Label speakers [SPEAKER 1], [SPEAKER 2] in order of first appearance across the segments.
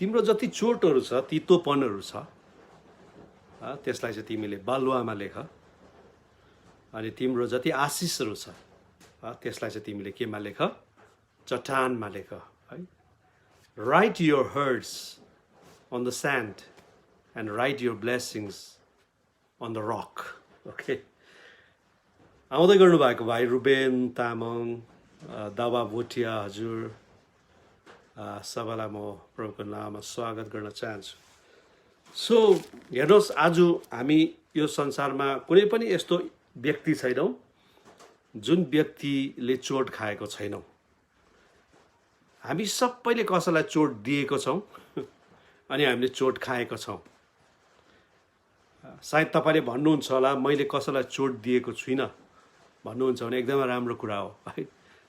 [SPEAKER 1] तिम्रो जति चोटहरू छ तितोपनहरू छ त्यसलाई चाहिँ तिमीले बालुवामा लेख अनि तिम्रो जति आशिषहरू छ त्यसलाई चाहिँ तिमीले केमा लेख चट्टानमा लेख है write your hurts on the sand and write your blessings on the rock okay आउँदै गर्नुभएको भाइ रुबेन तामाङ दावा भोटिया हजुर सबैलाई म प्रभुको नाममा स्वागत गर्न चाहन्छु सो हेर्नुहोस् आज हामी यो संसारमा कुनै पनि यस्तो व्यक्ति छैनौँ जुन व्यक्तिले चोट खाएको छैनौँ हामी सबैले कसैलाई चोट दिएको छौँ अनि हामीले चोट खाएको छौँ सायद तपाईँले भन्नुहुन्छ होला मैले कसैलाई चोट दिएको छुइनँ भन्नुहुन्छ भने एकदमै राम्रो कुरा हो है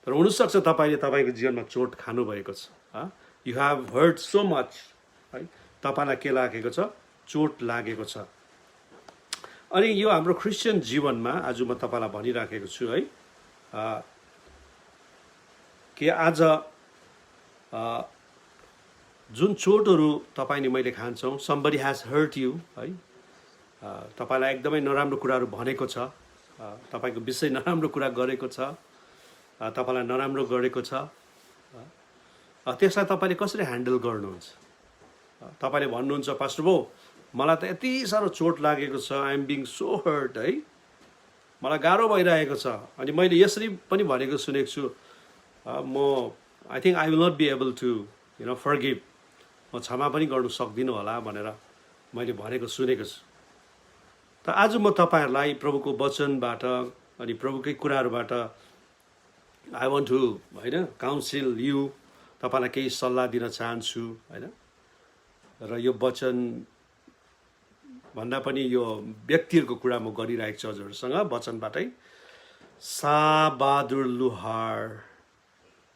[SPEAKER 1] तर हुनसक्छ तपाईँले तपाईँको जीवनमा चोट खानुभएको छ you have hurt so much है तपाईँलाई के लागेको छ चोट लागेको छ अनि यो हाम्रो क्रिस्चियन जीवनमा आज म तपाईँलाई भनिराखेको छु है कि आज जुन चोटहरू तपाईँले मैले खान्छौँ somebody has hurt you है तपाईँलाई एकदमै नराम्रो कुराहरू भनेको छ तपाईँको विषय नराम्रो कुरा गरेको छ तपाईँलाई नराम्रो गरेको छ त्यसलाई तपाईँले कसरी ह्यान्डल गर्नुहुन्छ तपाईँले भन्नुहुन्छ पास्टर बाउ मलाई त यति साह्रो चोट लागेको छ I am being so hurt है मलाई गाह्रो भइरहेको छ अनि मैले यसरी पनि भनेको सुनेको छु म I think I will not be able to forgive म क्षमा पनि गर्नु सक्दिनँ होला भनेर मैले भनेको सुनेको छु त आज म तपाईँहरूलाई प्रभुको वचनबाट अनि प्रभुकै कुराहरूबाट आई वान्ट टु होइन काउन्सिल यु तपाईँलाई केही सल्लाह दिन चाहन्छु होइन र यो वचन भन्दा पनि यो व्यक्तिहरूको कुरा म गरिरहेको छु हजुरहरूसँग वचनबाटै बहादुर लुहार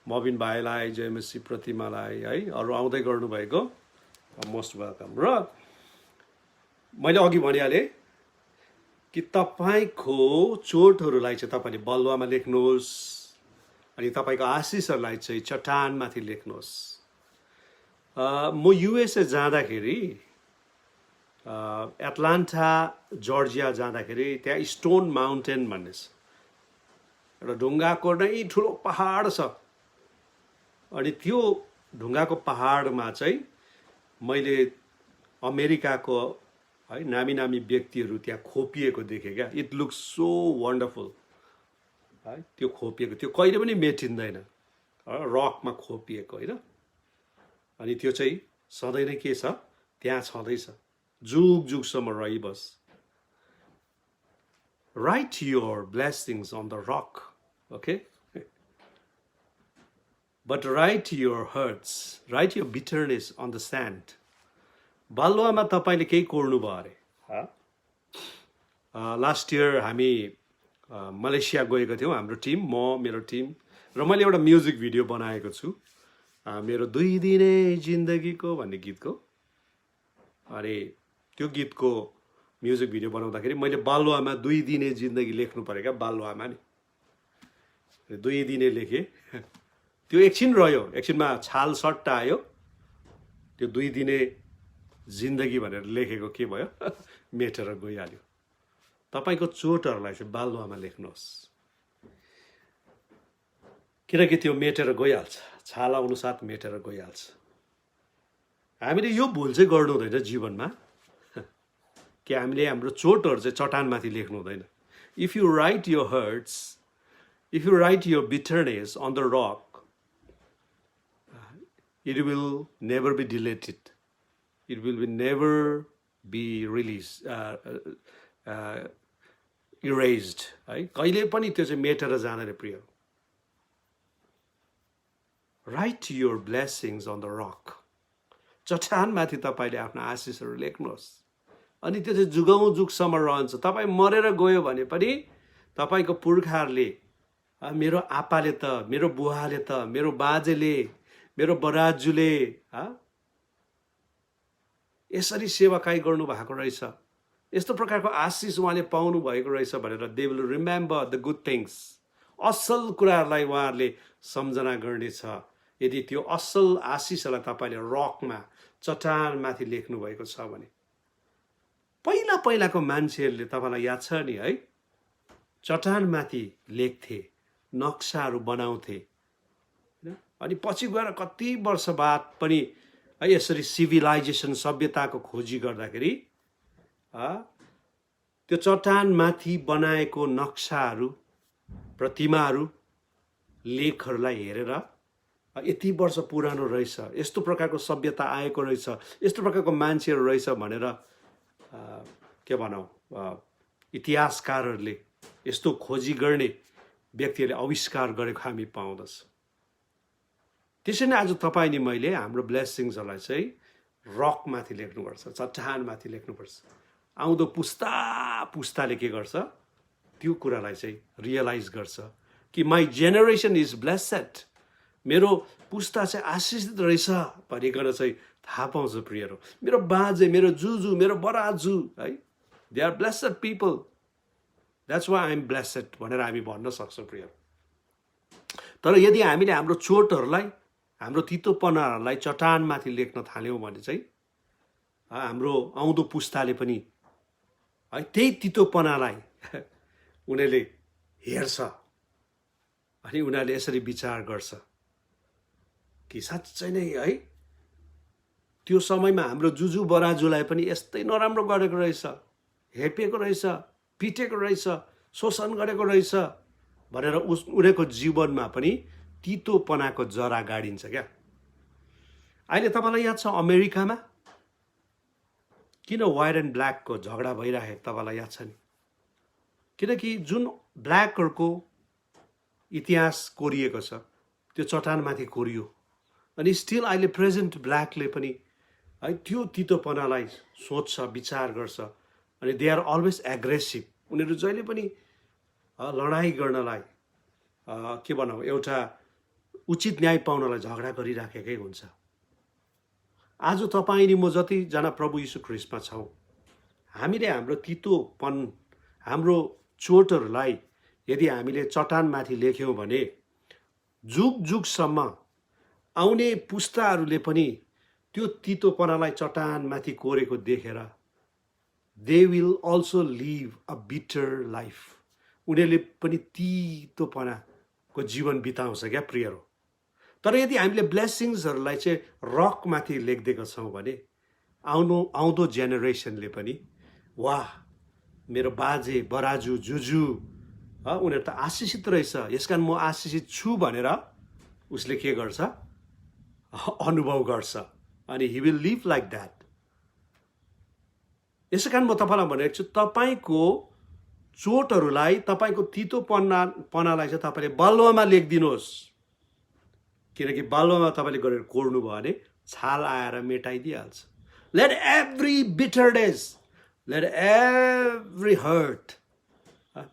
[SPEAKER 1] मबिन भाइलाई जयमसी प्रतिमालाई है अरू आउँदै गर्नुभएको मोस्ट वेलकम र मैले अघि भनिहालेँ कि तपाईँको चोटहरूलाई चाहिँ तपाईँले बलुवामा लेख्नुहोस् अनि तपाईँको आशिषहरूलाई चाहिँ चट्टानमाथि लेख्नुहोस् म युएसए जाँदाखेरि एटलान्टा जर्जिया जाँदाखेरि त्यहाँ स्टोन माउन्टेन भन्ने छ एउटा ढुङ्गाको नै ठुलो पहाड छ अनि त्यो ढुङ्गाको पहाडमा चाहिँ मैले अमेरिकाको है नामी नामी व्यक्तिहरू त्यहाँ खोपिएको देखेँ क्या इट लुक्स सो वन्डरफुल है त्यो खोपिएको त्यो कहिले पनि मेटिँदैन रकमा खोपिएको होइन अनि त्यो चाहिँ सधैँ नै के छ त्यहाँ छँदैछ जुग जुगसम्म रहिबस् write your blessings on the rock okay but write your hurts write your bitterness on the sand बालुवामा तपाईँले केही कोर्नु भयो अरे लास्ट इयर हामी मलेसिया गएको थियौँ हाम्रो टिम मेरो टिम र मैले एउटा म्युजिक भिडियो बनाएको छु मेरो 2 दिने जिन्दगीको भन्ने गीतको अरे त्यो गीतको म्युजिक भिडियो बनाउँदाखेरि मैले बालुवामा 2 दिने जिन्दगी लेख्नु पऱ्यो क्या बालुवामा नि 2 दिने लेखेँ त्यो एकछिन रह्यो एकछिनमा छाल सट्टा आयो त्यो 2 दिने जिन्दगी भनेर लेखेको के भयो मेटेर गइहाल्यो तपाईँको चोटहरूलाई चाहिँ बालुवामा लेख्नुहोस् किनकि त्यो मेटेर गइहाल्छ छाल आउनु साथ मेटेर गइहाल्छ हामीले यो भुल चाहिँ गर्नु हुँदैन जीवनमा कि हामीले हाम्रो चोटहरू चाहिँ चट्टानमाथि लेख्नु हुँदैन if you write your hurts if you write your bitterness on the rock it will never be deleted. It will be never be released, erased. है कहिले पनि त्यो चाहिँ मेटेर जाँदैन प्रिय write your blessings on the rock चट्टानमाथि तपाईँले आफ्नो आशिषहरू लेख्नुहोस् अनि त्यो चाहिँ जुगौँ जुगसम्म रहन्छ तपाईँ मरेर गयो भने पनि तपाईँको पुर्खाहरूले मेरो आपाले त मेरो बुवाले त मेरो बाजेले मेरो बराजुले यसरी सेवाकाई गर्नु भएको रहेछ यस्तो प्रकारको आशिष उहाँले पाउनु भएको रहेछ भनेर they will remember the good things असल कुराहरूलाई उहाँहरूले सम्झना गर्नेछ यदि त्यो असल आशिषलाई तपाईँले रकमा चट्टानमाथि लेख्नु भएको छ भने पहिला पहिलाको मान्छेहरूले तपाईँलाई याद छ नि है चट्टानमाथि लेख्थे नक्साहरू बनाउँथे अनि पछि गएर कति वर्ष बाद पनि है यसरी सिभिलाइजेसन सभ्यताको खोजी गर्दाखेरि त्यो चट्टानमाथि बनाएको नक्साहरू प्रतिमाहरू लेखहरूलाई हेरेर यति वर्ष पुरानो रहेछ यस्तो प्रकारको सभ्यता आएको रहेछ यस्तो प्रकारको मान्छेहरू रहेछ भनेर के भनौँ इतिहासकारहरूले यस्तो खोजी गर्ने व्यक्तिहरूले आविष्कार गरेको हामी पाउँदछ त्यसै नै आज तपाईँ नि मैले हाम्रो ब्लेसिङ्सहरूलाई चाहिँ रकमाथि लेख्नुपर्छ चट्टानमाथि लेख्नुपर्छ आउँदो पुस्ताले के गर्छ त्यो कुरालाई चाहिँ रियलाइज गर्छ कि माई जेनेरेसन इज ब्लेसेड मेरो पुस्ता चाहिँ आशिषित रहेछ भनिकन चाहिँ थाहा पाउँछ प्रियहरू मेरो बाजे मेरो जुजु मेरो बराजु है they are blessed people that's why I am blessed भनेर हामी भन्न सक्छौँ प्रियहरू तर यदि हामीले हाम्रो चोटहरूलाई हाम्रो तितोपनाहरूलाई चट्टानमाथि लेख्न थाल्यौँ भने चाहिँ हाम्रो आउँदो पुस्ताले पनि है त्यही तितोपनालाई उनीहरूले हेर्छ अनि उनीहरूले यसरी विचार गर्छ कि साँच्चै नै है त्यो समयमा हाम्रो जुजु बराजुलाई पनि यस्तै नराम्रो गरेको रहेछ हेपेको रहेछ पिटेको रहेछ शोषण गरेको रहेछ भनेर उनीहरूको जीवनमा पनि तितोपनाको जरा गाडिन्छ क्या अहिले तपाईँलाई याद छ अमेरिकामा किन व्हाइट एन्ड ब्ल्याकको झगडा भइरहेको तपाईँलाई याद छ नि किनकि जुन ब्ल्याकहरूको इतिहास कोरिएको छ त्यो चट्टानमाथि कोरियो अनि स्टिल अहिले प्रेजेन्ट ब्ल्याकले पनि है त्यो तितोपनालाई सोच्छ विचार गर्छ अनि दे आर अलवेज एग्रेसिभ उनीहरू जहिले पनि लडाइँ गर्नलाई के भनौँ एउटा उचित न्याय पाउनलाई झगडा गरिराखेकै हुन्छ आज तपाईँ नि म जतिजना प्रभु यीशु ख्रीष्टमा छौँ हामीले हाम्रो तितोपन हाम्रो चोटहरूलाई यदि हामीले चट्टानमाथि लेख्यौँ भने जुग जुगसम्म आउने पुस्ताहरूले पनि त्यो तितोपनालाई चट्टानमाथि कोरेको देखेर they will also live a bitter life उनीहरूले पनि तितोपनाको जीवन बिताउँछ क्या प्रियहरू तर यदि हामीले ब्लेसिङ्सहरूलाई चाहिँ रकमाथि लेखिदिएका छौँ भने आउँदो जेनेरेसनले पनि वाह मेरो बाजे बराजु जुजु उनीहरू त आशिषित रहेछ यसकारण म आशिषित छु भनेर उसले के गर्छ अनुभव गर्छ अनि he will live like that यसै कारण म तपाईँलाई भनेको छु तपाईँको चोटहरूलाई तपाईँको तितोपनालाई चाहिँ तपाईँले बालुवामा लेखिदिनुहोस् किनकि बालुवामा तपाईँले गरेर कोर्नु भयो भने छाल आएर मेटाइदिइहाल्छ let every bitterness let every hurt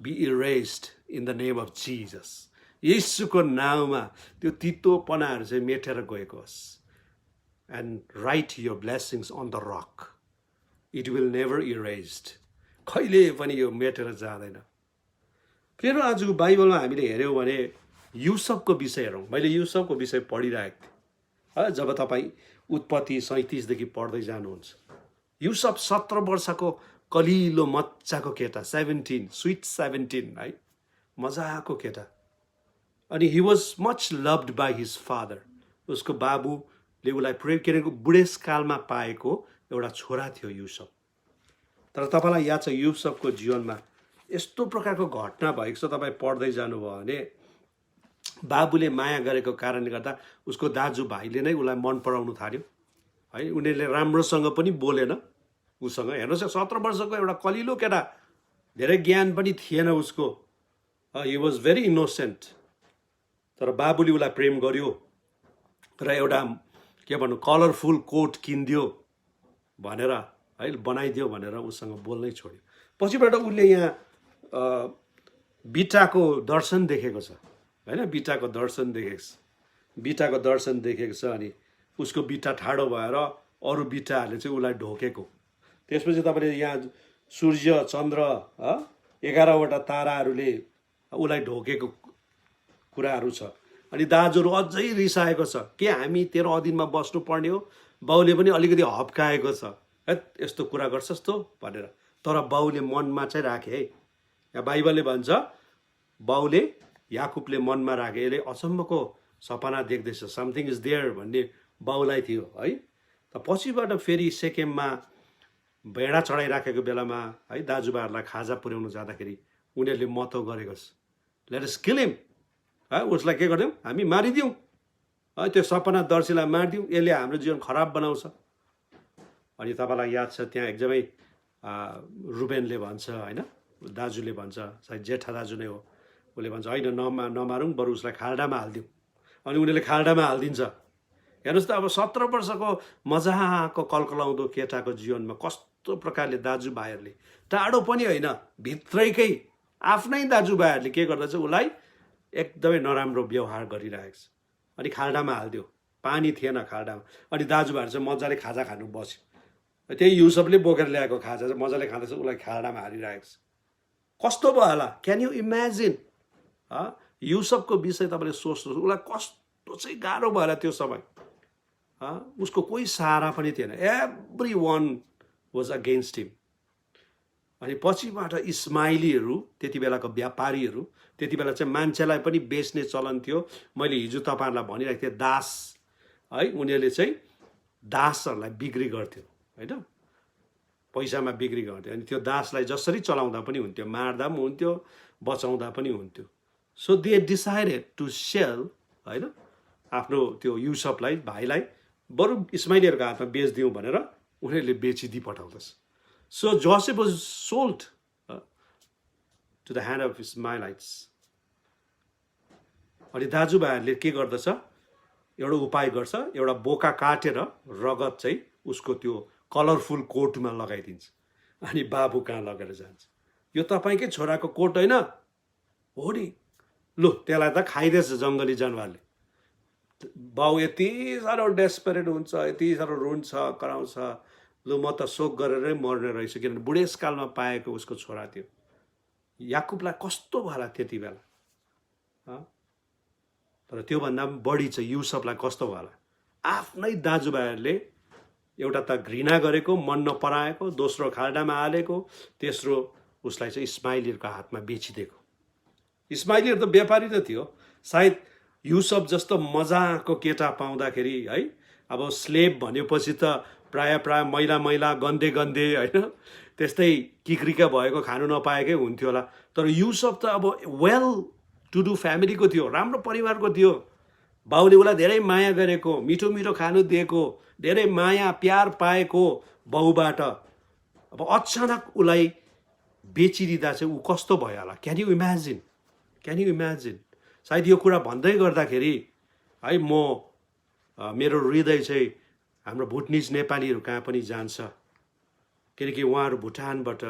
[SPEAKER 1] be erased in the name of Jesus येशूको नाउँमा त्यो तितोपनाहरू चाहिँ मेटेर गएको होस् and write your blessings on the rock it will never erased कहिले पनि यो मेटेर जाँदैन फेरि आजको बाइबलमा हामीले हेऱ्यौँ भने युसुफको विषय हेरौँ मैले युसुफको विषय पढिरहेको थिएँ जब तपाईँ उत्पत्ति 37देखि पढ्दै जानुहुन्छ युसुफ 17 वर्षको कलिलो मजाको केटा 17 स्विट 17 है मजाको केटा अनि he was much लभड by his father उसको बाबुले उसलाई प्रेम गरेको बुढेसकालमा पाएको एउटा छोरा थियो युसुफ तर तपाईँलाई याद छ युसुफको जीवनमा यस्तो प्रकारको घटना भएको छ तपाईँ पढ्दै जानुभयो भने बाबुले माया गरेको कारणले गर्दा उसको दाजुभाइले नै उसलाई मन पराउनु थाल्यो है उनीहरूले राम्रोसँग पनि बोलेन उसँग हेर्नुहोस् 17 वर्षको एउटा कलिलो केटा धेरै ज्ञान पनि थिएन उसको हि वाज भेरी इनोसेन्ट तर बाबुले उसलाई प्रेम गर्यो र एउटा के भन्नु कलरफुल कोट किनिदियो भनेर है बनाइदियो भनेर उसँग बोल्नै छोड्यो पछिबाट उसले यहाँ बिटाको दर्शन देखेको छ होइन बिटाको दर्शन देखेको छ अनि उसको बिटा ठाडो भएर अरू बिटाहरूले चाहिँ उसलाई ढोकेको त्यसपछि तपाईँले यहाँ सूर्य चन्द्र 11वटा ताराहरूले उसलाई ढोकेको कुराहरू छ अनि दाजुहरू अझै रिसाएको छ, के हामी तेरो अधीनमा बस्नुपर्ने हो? बाउले पनि अलिकति हप्काएको छ, यस्तो कुरा गर्छस् त भनेर। तर बाउले मनमा चाहिँ राखे है। यहाँ बाइबलले भन्छ बाउले याकुबले मनमा राखे, यसले अचम्मको सपना देख्दैछ, समथिङ इज देयर भन्ने बाउलाई थियो है। त पछिबाट फेरि सेकेममा भेडा चढाइराखेको बेलामा है दाजुभाइहरूलाई खाजा पुर्याउनु जाँदाखेरि उनीहरूले मतो गरेको छ, लेट अस किल हिम, है उसलाई के गरिदिउँ, हामी मारिदिउँ है, त्यो सपना दर्शीलाई मारिदिउँ, यसले हाम्रो जीवन खराब बनाउँछ। अनि तपाईँलाई याद छ त्यहाँ एकदमै रुबेनले भन्छ होइन, दाजुले भन्छ, सायद जेठा दाजु नै हो, उसले भन्छ होइन नमारौँ, बरु उसलाई खाल्डामा हालिदिउँ। अनि उनीहरूले खाल्डामा हालिदिन्छ। हेर्नुहोस् त, अब 17 वर्षको मजाको कलकलाउँदो केटाको जीवनमा कस्तो प्रकारले दाजुभाइहरूले, टाढो पनि होइन भित्रैकै आफ्नै दाजुभाइहरूले के गर्दछ, उसलाई एकदमै नराम्रो व्यवहार गरिरहेको छ। अनि खाल्डामा हालिदियो, पानी थिएन खाल्डामा, अनि दाजुभाइहरू चाहिँ मजाले खाजा खानु बस्यो, त्यही युसुफले बोकेर ल्याएको खाजा चाहिँ मजाले खाँदैछ, उसलाई खाल्डामा हालिरहेको छ। कस्तो भयो होला, क्यान यु इमेजिन? युसुफको विषय तपाईँले सोच्नुहोस्, उसलाई कस्तो चाहिँ गाह्रो भयो होला त्यो समय। उसको कोही सहारा पनि थिएन, एभ्री वान वाज अगेन्स्ट हिम। अनि पछिबाट इस्माइलीहरू, त्यति बेलाको व्यापारीहरू, त्यति बेला चाहिँ मान्छेलाई पनि बेच्ने चलन थियो। मैले हिजो तपाईँहरूलाई भनिरहेको थिएँ, दास है, उनीहरूले चाहिँ दासहरूलाई बिक्री गर्थ्यो होइन, पैसामा बिक्री गर्थ्यो। अनि त्यो दासलाई जसरी चलाउँदा पनि हुन्थ्यो, मार्दा पनि हुन्थ्यो, बचाउँदा पनि हुन्थ्यो। So they decided to sell होइन आफ्नो त्यो युसुफलाई, भाइलाई, बरु इस्माइलीहरूको हातमा बेचिदिउँ भनेर उनीहरूले बेचिदिई पठाउँदछ। So Joseph was sold to the hand of Ishmaelites. अनि दाजुभाइहरूले के गर्दछ, एउटा उपाय गर्छ, एउटा बोका काटेर रगत चाहिँ उसको त्यो कलरफुल कोटमा लगाइदिन्छ, अनि बाबु कहाँ लगेर जान्छ, यो तपाईँकै छोराको कोट होइन हो नि, लु त्यसलाई त खाइदिएछ जङ्गली जनावरले। बाउ यति साह्रो डेस्परेट हुन्छ, यति साह्रो रुन्छ, कराउँछ, लु म त शोक गरेरै मर्ने रहेछु, किनभने बुढेसकालमा पाएको उसको छोरा थियो। याकुबलाई कस्तो भयो होला त्यति बेला, तर त्योभन्दा पनि बढी चाहिँ युसुफलाई कस्तो भयो होला। आफ्नै दाजुभाइहरूले एउटा त घृणा गरेको, मन नपराएको, दोस्रो खाल्डामा हालेको, तेस्रो उसलाई चाहिँ इस्माइलीहरूको हातमा बेचिदिएको। इस्माइलीहरू त व्यापारी त थियो, सायद युसुफ जस्तो मजाको केटा पाउँदाखेरि है, अब स्लेब भनेपछि त प्राय मैला गन्दे होइन, त्यस्तै किक्रिका भएको खानु नपाएकै हुन्थ्यो होला। तर युसुफ त अब वेल टु डु फ्यामिलीको थियो, राम्रो परिवारको थियो, बाउले उसलाई धेरै माया गरेको, मिठो मिठो खानु दिएको, धेरै माया प्यार पाएको बाउबाट। अब अचानक उसलाई बेचिदिँदा चाहिँ ऊ कस्तो भयो होला, क्यान यु इमेजिन? सायद यो कुरा भन्दै गर्दाखेरि है म मेरो हृदय चाहिँ हाम्रो भुटनिज नेपालीहरू कहाँ पनि जान्छ, किनकि उहाँहरू भुटानबाट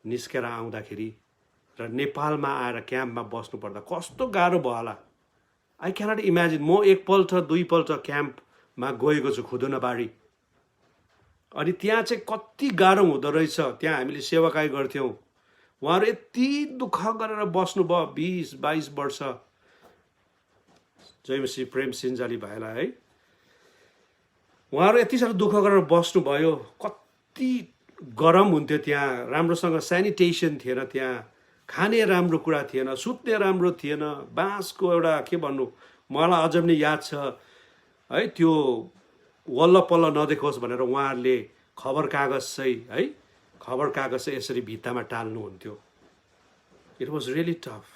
[SPEAKER 1] निस्केर आउँदाखेरि र नेपालमा आएर क्याम्पमा बस्नुपर्दा कस्तो गाह्रो भयो होला। I cannot imagine. म एकपल्ट दुईपल्ट क्याम्पमा गएको छु खुदुनाबारी, अनि त्यहाँ चाहिँ कति गाह्रो हुँदो रहेछ। त्यहाँ हामीले सेवाकाई गर्थ्यौँ, उहाँहरू यति दुःख गरेर बस्नुभयो 20-22 वर्ष। जयमसी प्रेम सिन्जाली भाइलाई है, उहाँहरू यति साह्रो दुःख गरेर बस्नुभयो। कति गरम हुन्थ्यो त्यहाँ, राम्रोसँग सेनिटेसन थिएन, त्यहाँ खाने राम्रो कुरा थिएन, सुत्ने राम्रो थिएन, बाँसको एउटा के भन्नु, मलाई अझ पनि याद छ है, त्यो वल्ल पल्ल नदेखोस् भनेर उहाँहरूले खबर कागज चाहिँ यसरी भित्तामा टाल्नुहुन्थ्यो। इट वाज रियली टफ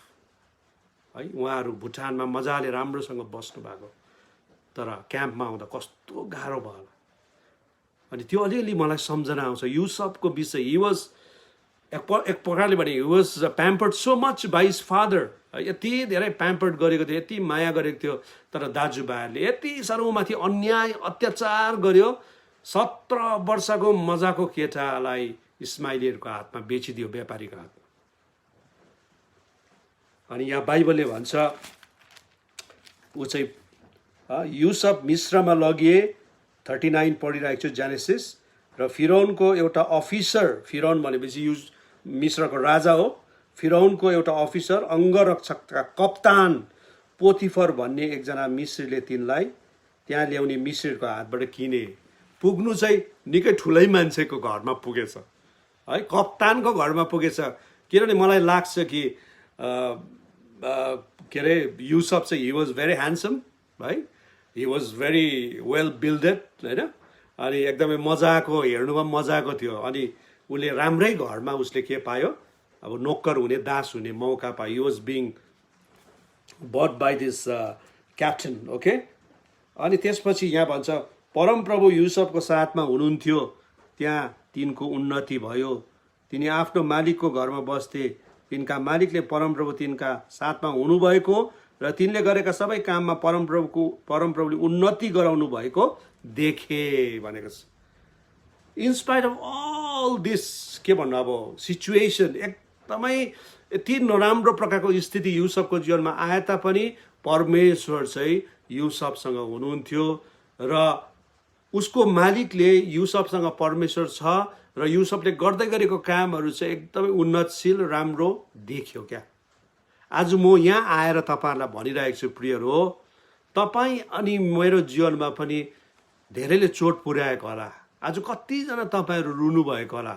[SPEAKER 1] है। उहाँहरू भुटानमा मजाले राम्रोसँग बस्नु भएको, तर क्याम्पमा आउँदा कस्तो गाह्रो भयो होला। अनि त्यो अलिअलि मलाई सम्झना आउँछ युसुफको विषय। हि वाज एक प्रकारले भने he was pampered so much by his father, यति धेरै प्याम्पर्ड गरेको थियो, यति माया गरेको थियो, तर दाजुभाइहरूले यति साह्रो माथि अन्याय अत्याचार गर्यो। 17 वर्षको मजाको केटालाई इस्माइलीहरूको हातमा बेचिदियो, व्यापारीको हातमा। अनि यहाँ बाइबलले भन्छ ऊ चाहिँ युसुफ मिस्रमा लगिए, 39 पढिरहेको छु जेनेसिस। र फिरौनको एउटा अफिसर, फिरौन भनेपछि मिस्रको राजा हो, फिरौनको एउटा अफिसर, अङ्गरक्षकका कप्तान पोथिफर भन्ने एकजना मिश्रीले तिनलाई त्यहाँ ल्याउने मिश्रीको हातबाट किने। पुग्नु चाहिँ निकै ठुलै मान्छेको घरमा पुगेछ है, कप्तानको घरमा पुगेछ। किनभने मलाई लाग्छ कि के अरे युसफ चाहिँ हि वाज भेरी ह्यान्डसम है, he was very well builded होइन, अनि एकदमै मजाको, हेर्नुमा मजाको थियो। अनि उसले राम्रै घरमा उसले के पायो, अब नोकर हुने, दास हुने मौका पायो। He was being but by this captain. Okay, अनि त्यसपछि यहाँ भन्छ परमप्रभु युसफको साथमा हुनुहुन्थ्यो, त्यहाँ तिनको उन्नति भयो। तिनी आफ्नो मालिकको घरमा बस्थे, तिनका मालिकले परमप्रभु तिनका साथमा हुनुभएको र तिनले गरेका सबै काममा परमप्रभुले उन्नति गराउनु भएको देखे भनेको छ। इन्स्पाइट अफ अल दिस के भन्नु, अब सिचुएसन एकदमै यति नराम्रो प्रकारको स्थिति युसफको जीवनमा आए तापनि परमेश्वर चाहिँ युसफसँग हुनुहुन्थ्यो र उसको मालिकले युसफसँग परमेश्वर छ र युसफले गर्दै गरेको कामहरू चाहिँ एकदमै उन्नतशील राम्रो देख्यो क्या। आज म यहाँ आएर तपाईँहरूलाई भनिरहेको छु प्रियहरू हो, तपाईँ अनि मेरो जीवनमा पनि धेरैले चोट पुर्याएको होला। आज कतिजना तपाईँहरू रुनुभएको होला,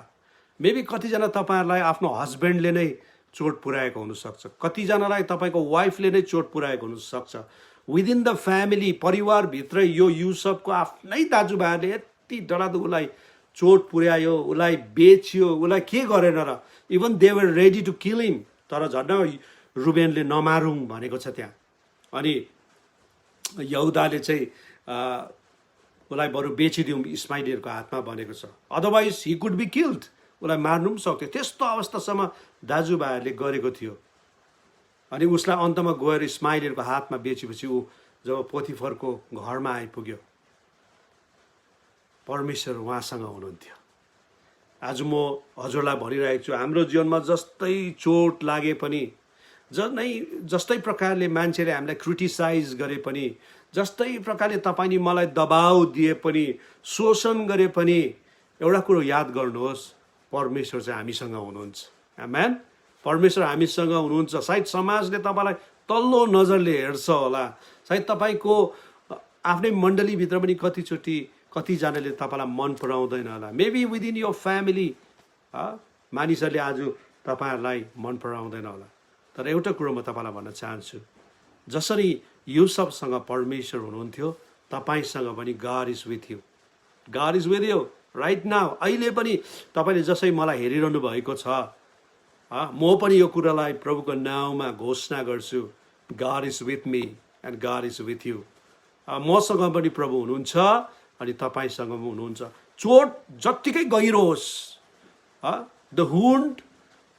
[SPEAKER 1] मेबी कतिजना तपाईँहरूलाई आफ्नो हस्बेन्डले नै चोट पुर्याएको हुनसक्छ, कतिजनालाई तपाईँको वाइफले नै चोट पुर्याएको हुनसक्छ। विदिन द फ्यामिली, परिवारभित्र यो युसफको आफ्नै दाजुभाइहरूले यति डरादो उसलाई चोट पुर्यायो, उसलाई बेच्यो, उसलाई के गरेन र, even they were ready to kill him, तर झन् रुबेनले नमारौँ भनेको छ त्यहाँ। अनि यहुदाले चाहिँ उसलाई बरु बेचिदिउँ इस्माइलीहरूको हातमा भनेको छ, otherwise he could be killed, उसलाई मार्नु पनि सक्थ्यो। त्यस्तो अवस्थासम्म दाजुभाइहरूले गरेको थियो। अनि उसलाई अन्तमा गएर इस्माइलीहरूको हातमा बेचेपछि ऊ जब पोथिफरको घरमा आइपुग्यो, परमेश्वर उहाँसँग हुनुहुन्थ्यो। आज म हजुरलाई भनिरहेको छु, हाम्रो जीवनमा जस्तै चोट लागे पनि, जस्तै प्रकारले मान्छेले हामीलाई क्रिटिसाइज गरे पनि, जस्तै प्रकारले तपाईँले मलाई दबाउ दिए पनि, शोषण गरे पनि, एउटा कुरो याद गर्नुहोस्, परमेश्वर चाहिँ हामीसँग हुनुहुन्छ। आमेन। परमेश्वर हामीसँग हुनुहुन्छ। सायद समाजले तपाईँलाई तल्लो नजरले हेर्छ होला, सायद तपाईँको आफ्नै मण्डलीभित्र पनि कतिजनाले तपाईँलाई मन पराउँदैन होला। मेबी विदिन यो फ्यामिली मानिसहरूले आज तपाईँहरूलाई मन पराउँदैन होला। तर एउटा कुरो म तपाईँलाई भन्न चाहन्छु, जसरी युसफसँग परमेश्वर हुनुहुन्थ्यो, तपाईँसँग पनि God is with you. God is with you right now. अहिले पनि तपाईँले जसै मलाई हेरिरहनु भएको छ, म पनि यो कुरालाई प्रभुको नाउँमा घोषणा गर्छु, God is with me and God is with you. मसँग पनि प्रभु हुनुहुन्छ अनि तपाईँसँग पनि हुनुहुन्छ। चोट जत्तिकै गहिरो होस्, द वुन्ड,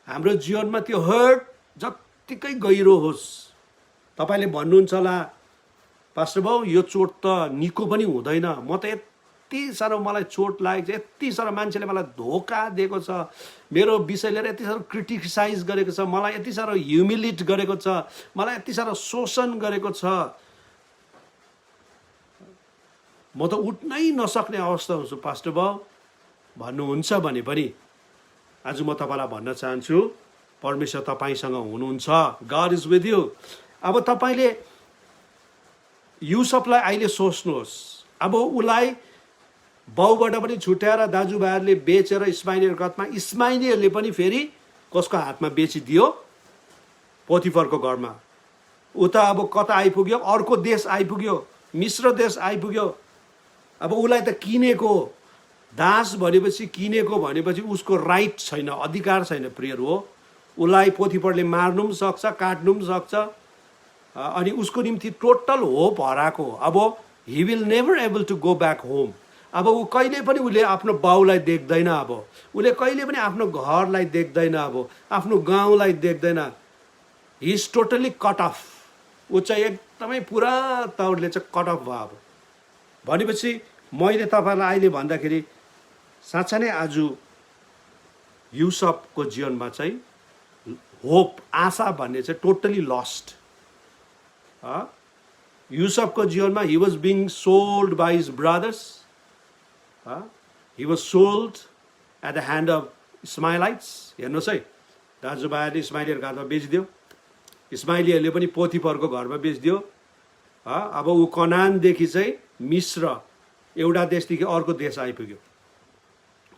[SPEAKER 1] हाम्रो जीवनमा त्यो हर्ट जत्तिकै गहिरो होस्, तपाईँले भन्नुहुन्छ होला पास्टर बाउ यो चोट त निको पनि हुँदैन, म त यति साह्रो मलाई चोट लागेको छ, यति साह्रो मान्छेले मलाई धोका दिएको छ, मेरो विषय लिएर यति साह्रो क्रिटिसाइज गरेको छ, मलाई यति साह्रो ह्युमिलिट गरेको छ, मलाई यति साह्रो शोषण गरेको छ, म त उठ्नै नसक्ने अवस्था हुन्छु पास्टर बाउ भन्नुहुन्छ भने पनि आज म तपाईँलाई भन्न चाहन्छु, परमेश्वर तपाईँसँग हुनुहुन्छ। God is with you. अब तपाईँले युसफलाई अहिले सोच्नुहोस्, अब उसलाई बाउबाट पनि छुट्याएर दाजुभाइहरूले बेचेर इस्माइलीहरूको हातमा, इस्माइलीहरूले पनि फेरि कसको हातमा बेचिदियो, पोथिफरको घरमा। ऊ त अब कता आइपुग्यो, अर्को देश आइपुग्यो, मिश्र देश आइपुग्यो। अब उसलाई त किनेको दास भनेपछि, किनेको भनेपछि उसको राइट छैन, अधिकार छैन प्रियहरू हो। उसलाई पोथिफरले मार्नु पनि सक्छ, काट्नु पनि सक्छ, अनि उसको निम्ति टोटल होप हराएको। अब he will never able to go back home. अब ऊ कहिले पनि उसले आफ्नो बाउलाई देख्दैन, अब उसले कहिले पनि आफ्नो घरलाई देख्दैन, अब आफ्नो गाउँलाई देख्दैन। He is totally cut off. ऊ चाहिँ एकदमै पुरा तौरले चाहिँ कट अफ भयो। अब भनेपछि मैले तपाईँलाई अहिले भन्दाखेरि साँच्चै नै आज युसफको जीवनमा चाहिँ होप, आशा भन्ने चाहिँ टोटली लस्ट। युसफको जीवनमा he was being sold by his brothers, he was sold at the hand of Ishmaelites. हेर्नुहोस् है, दाजुभाइहरूले इस्माइलीहरूको हातमा बेचिदियो, इस्माइलीहरूले पनि पोतिफरको घरमा बेचिदियो। अब ऊ कनानदेखि चाहिँ मिस्र एउटा देशदेखि अर्को देश आइपुग्यो।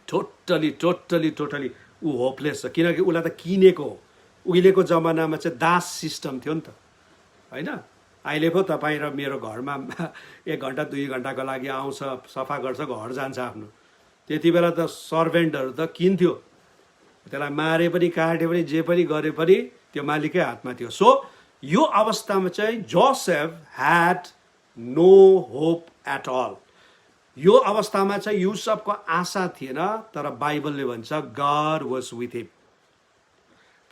[SPEAKER 1] टोटली ऊ होपलेस छ, किनकि उसलाई त किनेको हो। उहिलेको जमानामा चाहिँ दास सिस्टम थियो नि त, होइन? अहिले पो तपाईँ र मेरो घरमा 1 घन्टा 2 घन्टाको लागि आउँछ, सफा गर्छ, घर जान्छ आफ्नो। त्यति बेला त सर्भेन्टहरू त किन्थ्यो, त्यसलाई मारे पनि काटे पनि जे पनि गरे पनि त्यो मालिकै हातमा थियो। सो यो अवस्थामा चाहिँ Joseph had no hope at all. यो अवस्थामा चाहिँ युसुफको आशा थिएन, तर बाइबलले भन्छ गॉड वाज विथ हिम।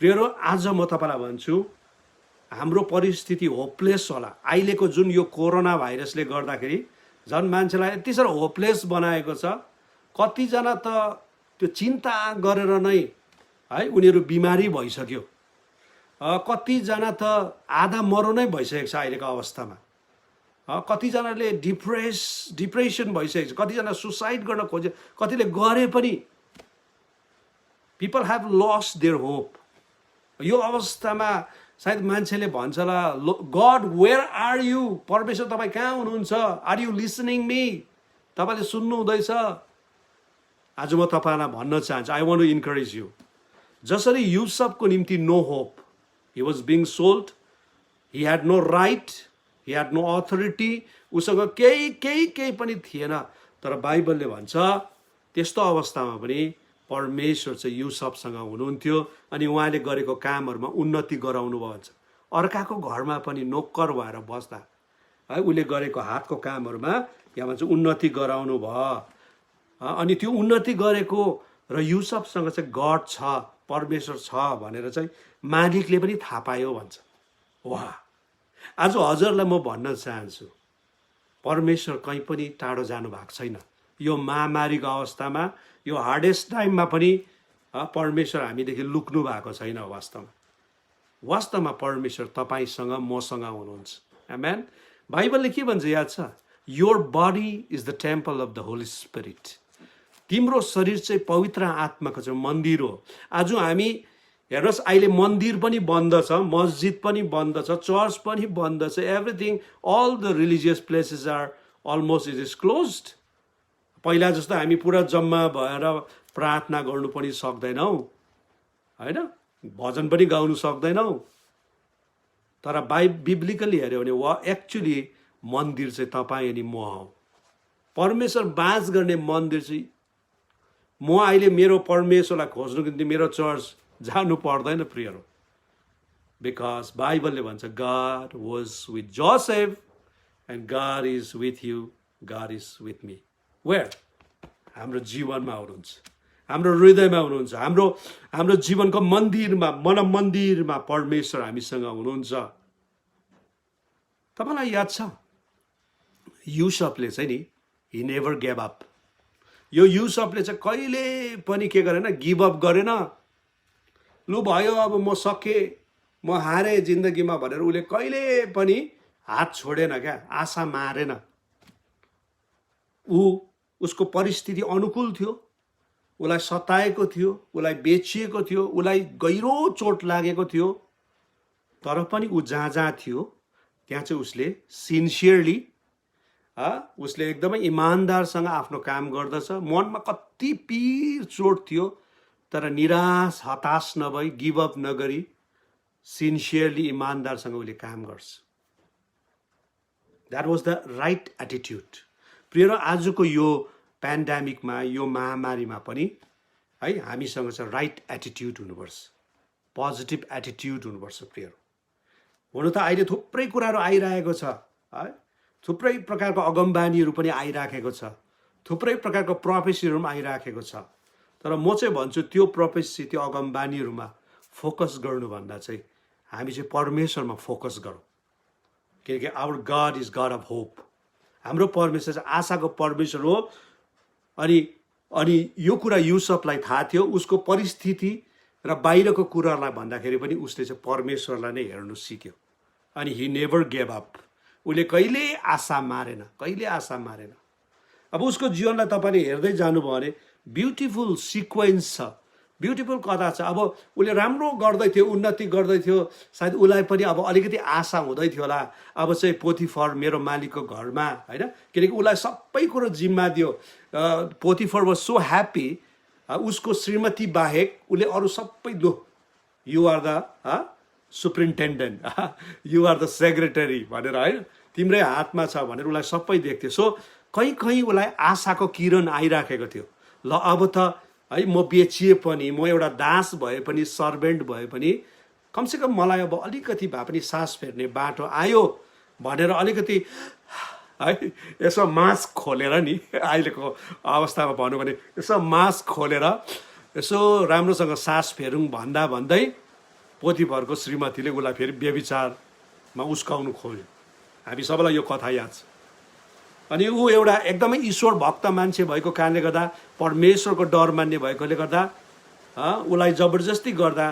[SPEAKER 1] प्रियरो, आज म तपाईँलाई भन्छु हाम्रो परिस्थिति होपलेस होला। अहिलेको जुन यो कोरोना भाइरसले गर्दाखेरि झन् मान्छेलाई यति साह्रो होपलेस बनाएको छ। कतिजना त त्यो चिन्ता गरेर नै है उनीहरू बिमारी भइसक्यो। कतिजना त आधा मरो नै भइसकेको छ अहिलेको अवस्थामा। कतिजनाले डिप्रेसन भइसकेको छ, कतिजना सुसाइड गर्न खोजे, कतिले गरे पनि। People have lost their hope. यो अवस्थामा सायद मान्छेले भन्छ होला, गॉड वेयर आर यू? परमेश्वर तपाईँ कहाँ हुनुहुन्छ? Are you listening me? तपाईँले सुन्नु हुँदैछ? आज म तपाईँलाई भन्न चाहन्छु, I want to encourage you. जसरी युसुफको निम्ति no hope, he was being sold, he had no right, he had no authority, उसँग केही पनि थिएन। तर बाइबलले भन्छ त्यस्तो अवस्थामा पनि परमेश्वर चाहिँ युसुफसँग हुनुहुन्थ्यो अनि उहाँले गरेको कामहरूमा उन्नति गराउनु भयो भन्छ। अर्काको घरमा पनि नोकर भएर बस्दा है उसले गरेको हातको कामहरूमा यहाँ भन्छ उन्नति गराउनु भयो। अनि त्यो उन्नति गरेको र युसुफसँग चाहिँ गड छ, परमेश्वर छ भनेर चाहिँ मालिकले पनि थाहा पायो भन्छ। वाह! आज हजुरलाई म भन्न चाहन्छु, परमेश्वर कहीँ पनि टाढो जानु भएको छैन। यो महामारीको अवस्थामा, यो हार्डेस्ट टाइममा पनि परमेश्वर हामीदेखि लुक्नु भएको छैन। वास्तवमा परमेश्वर तपाईँसँग मसँग हुनुहुन्छ। आमेन। बाइबलले के भन्छ याद छ? Your body is the temple of the Holy Spirit. तिम्रो शरीर चाहिँ पवित्र आत्माको चाहिँ मन्दिर हो। आज हामी हेर्नुहोस्, अहिले मन्दिर पनि बन्द छ, मस्जिद पनि बन्द छ, चर्च पनि बन्द छ, everything, all the religious places are almost it is closed. पहिला जस्तो हामी पुरा जम्मा भएर प्रार्थना गर्नु पनि सक्दैनौँ, होइन? भजन पनि गाउनु सक्दैनौँ। तर बिब्लिकली हेऱ्यो भने एक्चुअली मन्दिर चाहिँ तपाईँ अनि म हो। परमेश्वर बास गर्ने मन्दिर चाहिँ म अहिले मेरो परमेश्वरलाई खोज्नुको निम्ति मेरो चर्च जानु पर्दैन प्रियहरू। बिकज बाइबलले भन्छ God was with Joseph and God is with you, God is with me. Where? हाम्रो जीवनमा हुनुहुन्छ, हाम्रो हृदयमा हुनुहुन्छ, हाम्रो जीवनको मन्दिरमा, मन मन्दिरमा परमेश्वर हामीसँग हुनुहुन्छ। तपाईँलाई याद छ युसुफले चाहिँ नि, ही नेभर गेभ अप। यो युसुफले चाहिँ कहिले पनि के गरेन, गिभ अप गरेन। लु भयो, अब म सकेँ, म हारेँ जिन्दगीमा भनेर उसले कहिले पनि हात छोडेन क्या, आशा मारेन। उसको परिस्थिति अनुकूल थियो, उसलाई सताएको थियो, उसलाई बेचिएको थियो, उसलाई गहिरो चोट लागेको थियो। तर पनि ऊ जहाँ थियो त्यहाँ चाहिँ उसले सिन्सियरली उसले एकदमै इमान्दारसँग आफ्नो काम गर्दछ। मनमा कति पीर चोट थियो, तर निराश हताश नभई, गिभ अप नगरी, सिन्सियरली इमान्दारसँग उसले काम गर्छ। That was the right attitude. प्रिय, आजको यो पेन्डेमिकमा, यो महामारीमा पनि है हामीसँग चाहिँ राइट एटिट्युड हुनुपर्छ, पोजिटिभ एटिट्युड हुनुपर्छ। प्रिय, हुनु त अहिले थुप्रै कुराहरू आइरहेको छ है, थुप्रै प्रकारको अगमबानीहरू पनि आइराखेको छ, थुप्रै प्रकारको प्रोफेसीहरू पनि आइराखेको छ। तर म चाहिँ भन्छु त्यो प्रोफेसी, त्यो अगमबानीहरूमा फोकस गर्नुभन्दा चाहिँ हामी चाहिँ परमेश्वरमा फोकस गरौँ। किनकि our God is God of hope. हाम्रो परमेश्वर चाहिँ आशाको परमेश्वर हो। अनि यो कुरा युसुफलाई थाहा थियो। उसको परिस्थिति र बाहिरको कुरालाई भन्दाखेरि पनि उसले चाहिँ परमेश्वरलाई नै हेर्नु सिक्यो। अनि ही नेभर गेभ अप। उसले कहिले आशा मारेन, कहिले आशा मारेन। अब उसको जीवनलाई तपाईँले हेर्दै जानुभयो भने ब्युटिफुल सिक्वेन्स छ। ब्युटिफुल कथा छ। अब उसले राम्रो गर्दै थियो, उन्नति गर्दै थियो, सायद उसलाई पनि अब अलिकति आशा हुँदै थियो होला, अब चाहिँ पोथिफर मेरो मालिकको घरमा, होइन, किनकि उसलाई सबै कुरो जिम्मा दियो। पोथिफर वाज सो ह्याप्पी, उसको श्रीमती बाहेक उसले अरू सबै लो, you are the superintendent, you are the secretary भनेर, होइन, तिम्रै हातमा छ भनेर उसलाई सबै देख्थ्यो। सो कहीँ कहीँ उसलाई आशाको किरण आइराखेको थियो। ल अब त है म बेचिए पनि, म एउटा दास भए पनि, सर्भेन्ट भए पनि, कमसेकम मलाई अब अलिकति भए पनि सास फेर्ने बाटो आयो भनेर अलिकति है यसो मास्क खोलेर नि, अहिलेको अवस्थामा भनौँ भने यसो मास्क खोलेर यसो राम्रोसँग सास फेरौँ भन्दै पोथिफरको श्रीमतीले उसलाई फेरि व्यभिचारमा उस्काउनु खोज्यो। हामी सबैलाई यो कथा याद छ। अनि ऊ एउटा एकदमै ईश्वर भक्त मान्छे भएको कारणले गर्दा, परमेश्वरको डर मान्ने भएकोले गर्दा उसलाई जबरजस्ती गर्दा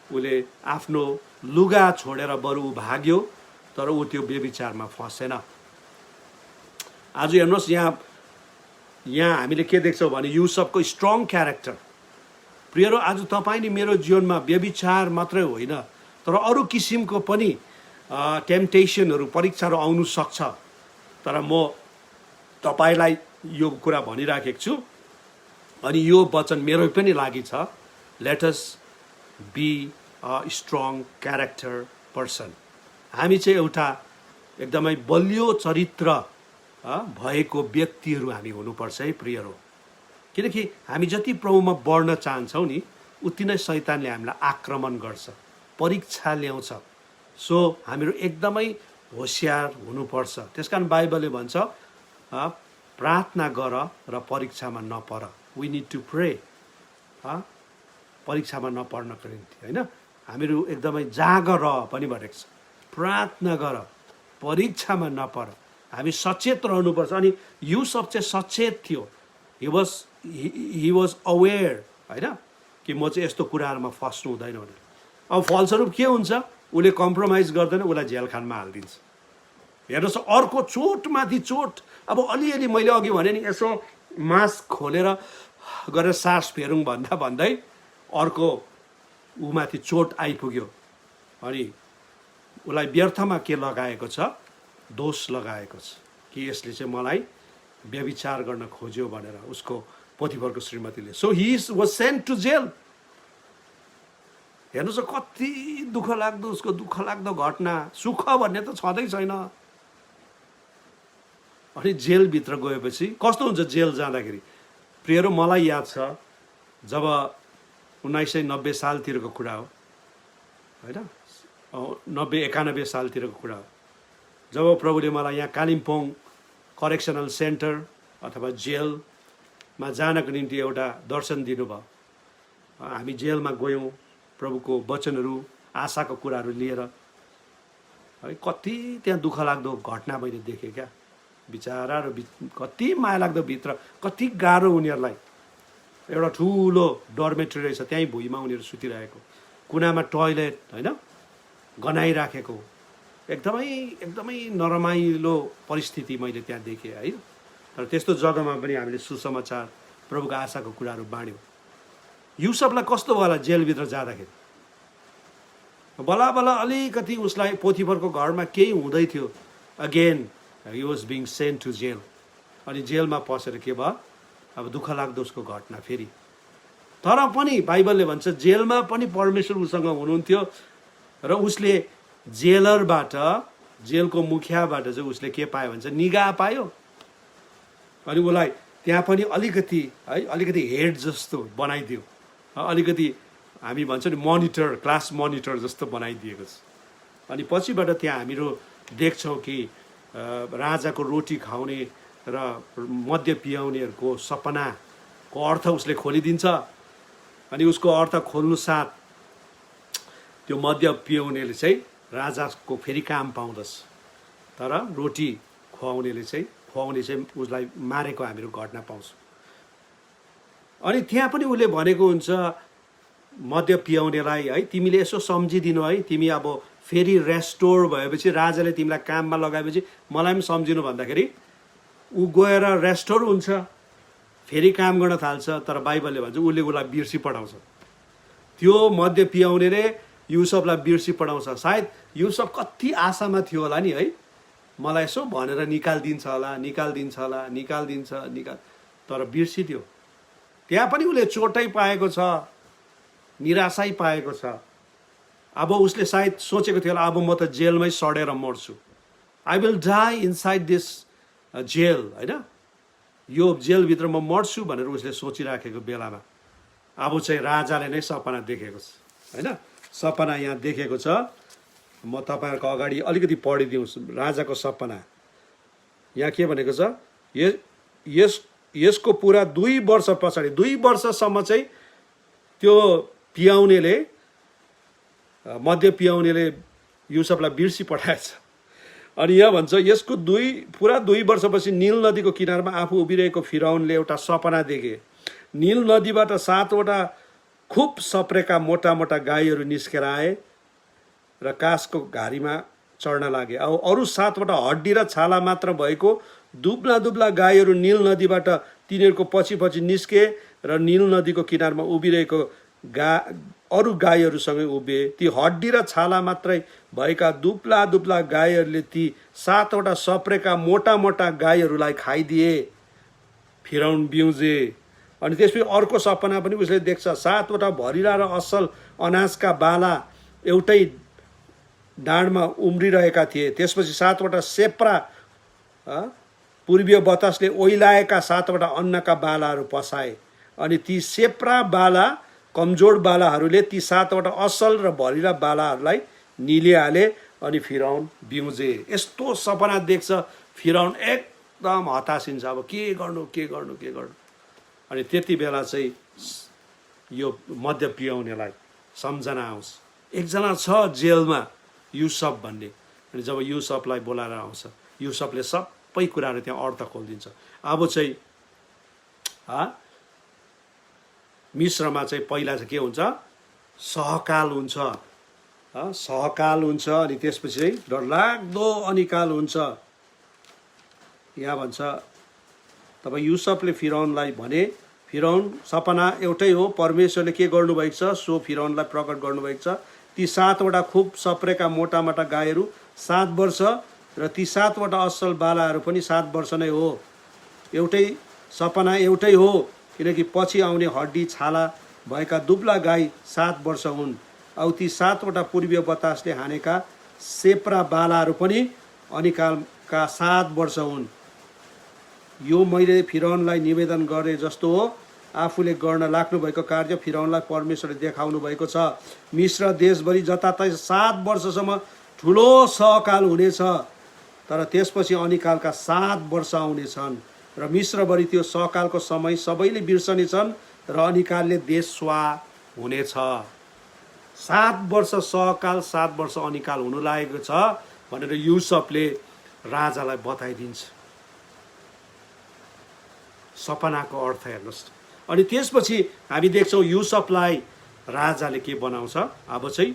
[SPEAKER 1] उसले आफ्नो लुगा छोडेर बरु भाग्यो, तर ऊ त्यो व्यभिचारमा फसेन। आज हेर्नुहोस्, यहाँ हामीले के देख्छौँ भने युसुफको स्ट्रङ क्यारेक्टर। प्रियरो, आज तपाईँ नि मेरो जीवनमा व्यभिचार मात्रै होइन, तर अरू किसिमको पनि टेम्पटेसनहरू, परीक्षाहरू आउनु सक्छ। तर म तपाईँलाई यो कुरा भनिराखेको छु, अनि यो वचन मेरो पनि लागि छ, let us be a strong character person. हामी चाहिँ एउटा एकदमै बलियो चरित्र भएको व्यक्तिहरू हामी हुनुपर्छ है प्रियहरू। किनकि हामी जति प्रभुमा बढ्न चाहन्छौँ नि, उति नै शैतानले हामीलाई आक्रमण गर्छ, परीक्षा ल्याउँछ। सो हामीहरू एकदमै होसियार हुनुपर्छ। त्यसकारण बाइबलले भन्छ प्रार्थना गर र परीक्षामा नपर। वी निड टु प्रे, परीक्षामा नपर्नको निम्ति, होइन, हामीहरू एकदमै जागर पनि भनेको छ। प्रार्थना गर, परीक्षामा नपर। हामी सचेत रहनुपर्छ। अनि युसुफ चाहिँ सचेत थियो। ही वाज अवेयर, होइन, कि म चाहिँ यस्तो कुराहरूमा फस्नु हुँदैन भनेर। अब फलस्वरूप के हुन्छ, उसले कम्प्रोमाइज गर्दैन, उसलाई जेलखानमा हालिदिन्छ। हेर्नुहोस्, अर्को चोटमाथि चोट। अब अलिअलि मैले अघि भने नि यसो मास्क खोलेर गरेर सास फेरौँ भन्दै अर्को ऊमाथि चोट आइपुग्यो। अनि उसलाई व्यर्थमा के लगाएको छ, दोष लगाएको छ कि यसले चाहिँ मलाई व्यभिचार गर्न खोज्यो भनेर, उसको पोथिफरको श्रीमतीले। So he was sent to jail. हेर्नुहोस् कति दुःख लाग्दो, उसको दुःख लाग्दो घटना। सुख भन्ने त छँदै छैन। अनि जेलभित्र गएपछि कस्तो हुन्छ जेल जाँदाखेरि? प्रियरो, मलाई याद छ जब 1990 सालतिरको कुरा हो, होइन, 90-91 सालतिरको कुरा हो, जब प्रभुले मलाई यहाँ कालिम्पोङ करेक्सनल सेन्टर अथवा जेलमा जानको निम्ति एउटा दर्शन दिनुभयो। हामी जेलमा गयौँ, प्रभुको वचनहरू, आशाको कुराहरू लिएर। है, कति त्यहाँ दुःख लाग्दो घटना मैले देखेँ क्या। बिचारा र कति माया लाग्दो भित्र, कति गाह्रो उनीहरूलाई। एउटा ठुलो डर्मेट्री रहेछ, त्यहीँ भुइँमा उनीहरू सुतिरहेको, कुनामा टोयलेट, होइन, गनाइराखेको, एकदमै एकदमै नरमाइलो परिस्थिति मैले त्यहाँ देखेँ है। तर त्यस्तो जग्गामा पनि हामीले सुसमाचार, प्रभुको आशाको कुराहरू बाँड्यौँ। युसुफलाई कस्तो भयो होला जेलभित्र जाँदाखेरि? बला बला अलिकति उसलाई पोथिफरको घरमा केही हुँदै थियो, again he was being sent to jail. अनि जेलमा पसेर के भयो? अब दुःख लाग्दो उसको घटना फेरि। तर पनि बाइबलले भन्छ जेलमा पनि परमेश्वर उसँग हुनुहुन्थ्यो र उसले जेलरबाट, जेलको मुखियाबाट चाहिँ उसले के पायो भन्छ, निगाह पायो। अनि उसलाई त्यहाँ पनि अलिकति है, अलिकति हेड जस्तो बनाइदियो, अलिकति हामी भन्छ नि मोनिटर, क्लास मोनिटर जस्तो बनाइदिएको छ। अनि पछिबाट त्यहाँ हामीहरू देख्छौँ कि राजाको रोटी खाउने र मद्य पियाउनेहरूको सपनाको अर्थ उसले खोलिदिन्छ। अनि उसको अर्थ खोल्नु साथ त्यो मद्य पियाउनेले चाहिँ राजाको फेरि काम पाउँदछ, तर रोटी खुवाउने चाहिँ उसलाई मारेको हामीहरू घटना पाउँछौँ। अनि त्यहाँ पनि उसले भनेको हुन्छ मद्य पियाउनेलाई, है, तिमीले यसो सम्झिदिनु है, तिमी अब फेरि रेस्टोर भएपछि, राजाले तिमीलाई काममा लगाएपछि मलाई पनि सम्झिनु भन्दाखेरि ऊ गएर रेस्टोर हुन्छ, फेरि काम गर्न थाल्छ। तर बाइबलले भन्छ उसले उसलाई बिर्सी पठाउँछ। त्यो मध्य पियाउनेले युसुफलाई बिर्सी पठाउँछ। सायद युसुफ कति आशामा थियो होला नि है, मलाई यसो भनेर निकालिदिन्छ होला, तर बिर्सिदियो। त्यहाँ पनि उसले चोटै पाएको छ, निराशै पाएको छ। अब उसले सायद सोचेको थियो होला अब म त जेलमै सडेर मर्छु, I will die inside this jail, होइन, यो जेलभित्र म मर्छु भनेर उसले सोचिराखेको बेलामा अब चाहिँ राजाले नै सपना देखेको छ, होइन। सपना यहाँ देखेको छ, म तपाईँहरूको अगाडि अलिकति पढिदिउँ राजाको सपना। यहाँ के भनेको छ, यसको पुरा 2 वर्ष पछाडि 2 वर्षसम्म चाहिँ त्यो पियाउनेले मध्य पियाउनेले युसुफलाई बिर्सी पठाएछ। अनि यहाँ भन्छ यसको पुरा 2 वर्षपछि नील नदीको किनारमा आफू उभिरहेको फिराउनले एउटा सपना देखे। नील नदीबाट 7वटा खुब सप्रेका मोटा मोटा गाईहरू निस्केर आए र कासको घारीमा चढ्न लागे। अब अरू 7वटा हड्डी र छाला मात्र भएको दुब्ला दुब्ला गाईहरू नील नदीबाट तिनीहरूको पछि पछि निस्के र नील नदीको किनारमा उभिरहेको अरू गाईहरूसँगै उभिए। ती हड्डी र छाला मात्रै भएका दुब्ला दुब्ला गाईहरूले ती 7वटा सप्रेका मोटा मोटा गाईहरूलाई खाइदिए। फिराउन बिउजे। अनि त्यसपछि अर्को सपना पनि उसले देख्छ, 7वटा भरिला र असल अनाजका बाला एउटै डाँडमा उम्रिरहेका थिए। त्यसपछि 7वटा सेप्रा पूर्वीय बतासले ओइलाएका 7वटा अन्नका बालाहरू पसाए। अनि ती सेप्रा बाला कमजोर बालाहरूले ती 7वटा असल र भरिला बालाहरूलाई निलिहाले। अनि फिराउन बिउजे। यस्तो सपना देख्छ फिराउन एकदम हतासिन्छ, अब के गर्नु। अनि त्यति बेला चाहिँ यो मध्य पियाउनेलाई सम्झना आउँछ, एकजना छ जेलमा युसुफ भन्ने। अनि जब युसुफलाई बोलाएर आउँछ, युसुफले सबै कुराहरू त्यहाँ अर्थ खोलिदिन्छ। अब चाहिँ मिस्रमा चाहिँ पहिला चाहिँ के हुन्छ, सहकाल हुन्छ, अनि त्यसपछि चाहिँ डरलाग्दो अनिकाल हुन्छ। यहाँ भन्छ तब युसुफले फिराउनलाई भने, फिराउन सपना एउटै हो, परमेश्वरले के गर्नुभएको छ सो फिराउनलाई प्रकट गर्नुभएको छ। ती 7वटा खुब सप्रेका मोटा मोटा गाईहरू 7 वर्ष र ती 7वटा असल बालाहरू पनि 7 वर्ष नै हो। एउटै सपना एउटै हो, किनकि पछि आउने हड्डी छाला भएका दुब्ला गाई 7 वर्ष हुन्। औ ती 7वटा पूर्वीय बतासले हानेका सेप्रा बालाहरू पनि अनिकालका 7 वर्ष हुन्। यो मैले फिराउनलाई निवेदन गरे जस्तो हो, आफूले गर्न लाग्नुभएको कार्य फिराउनलाई परमेश्वरले देखाउनु भएको छ। मिस्र देशभरि जताततै 7 वर्षसम्म ठुलो सहकाल हुनेछ, तर त्यसपछि अनिकालका 7 वर्ष आउनेछन् र मिस्रभरि त्यो सहकालको समय सबैले बिर्सनेछन् र अनिकालले देश स्वाह हुनेछ। 7 वर्ष सहकाल, 7 वर्ष अनिकाल हुनु लागेको छ भनेर युसुफले राजालाई बताइदिन्छ। सपनाको अर्थ हेर्नुहोस्। अनि त्यसपछि हामी देख्छौँ युसुफलाई राजाले के बनाउँछ, अब चाहिँ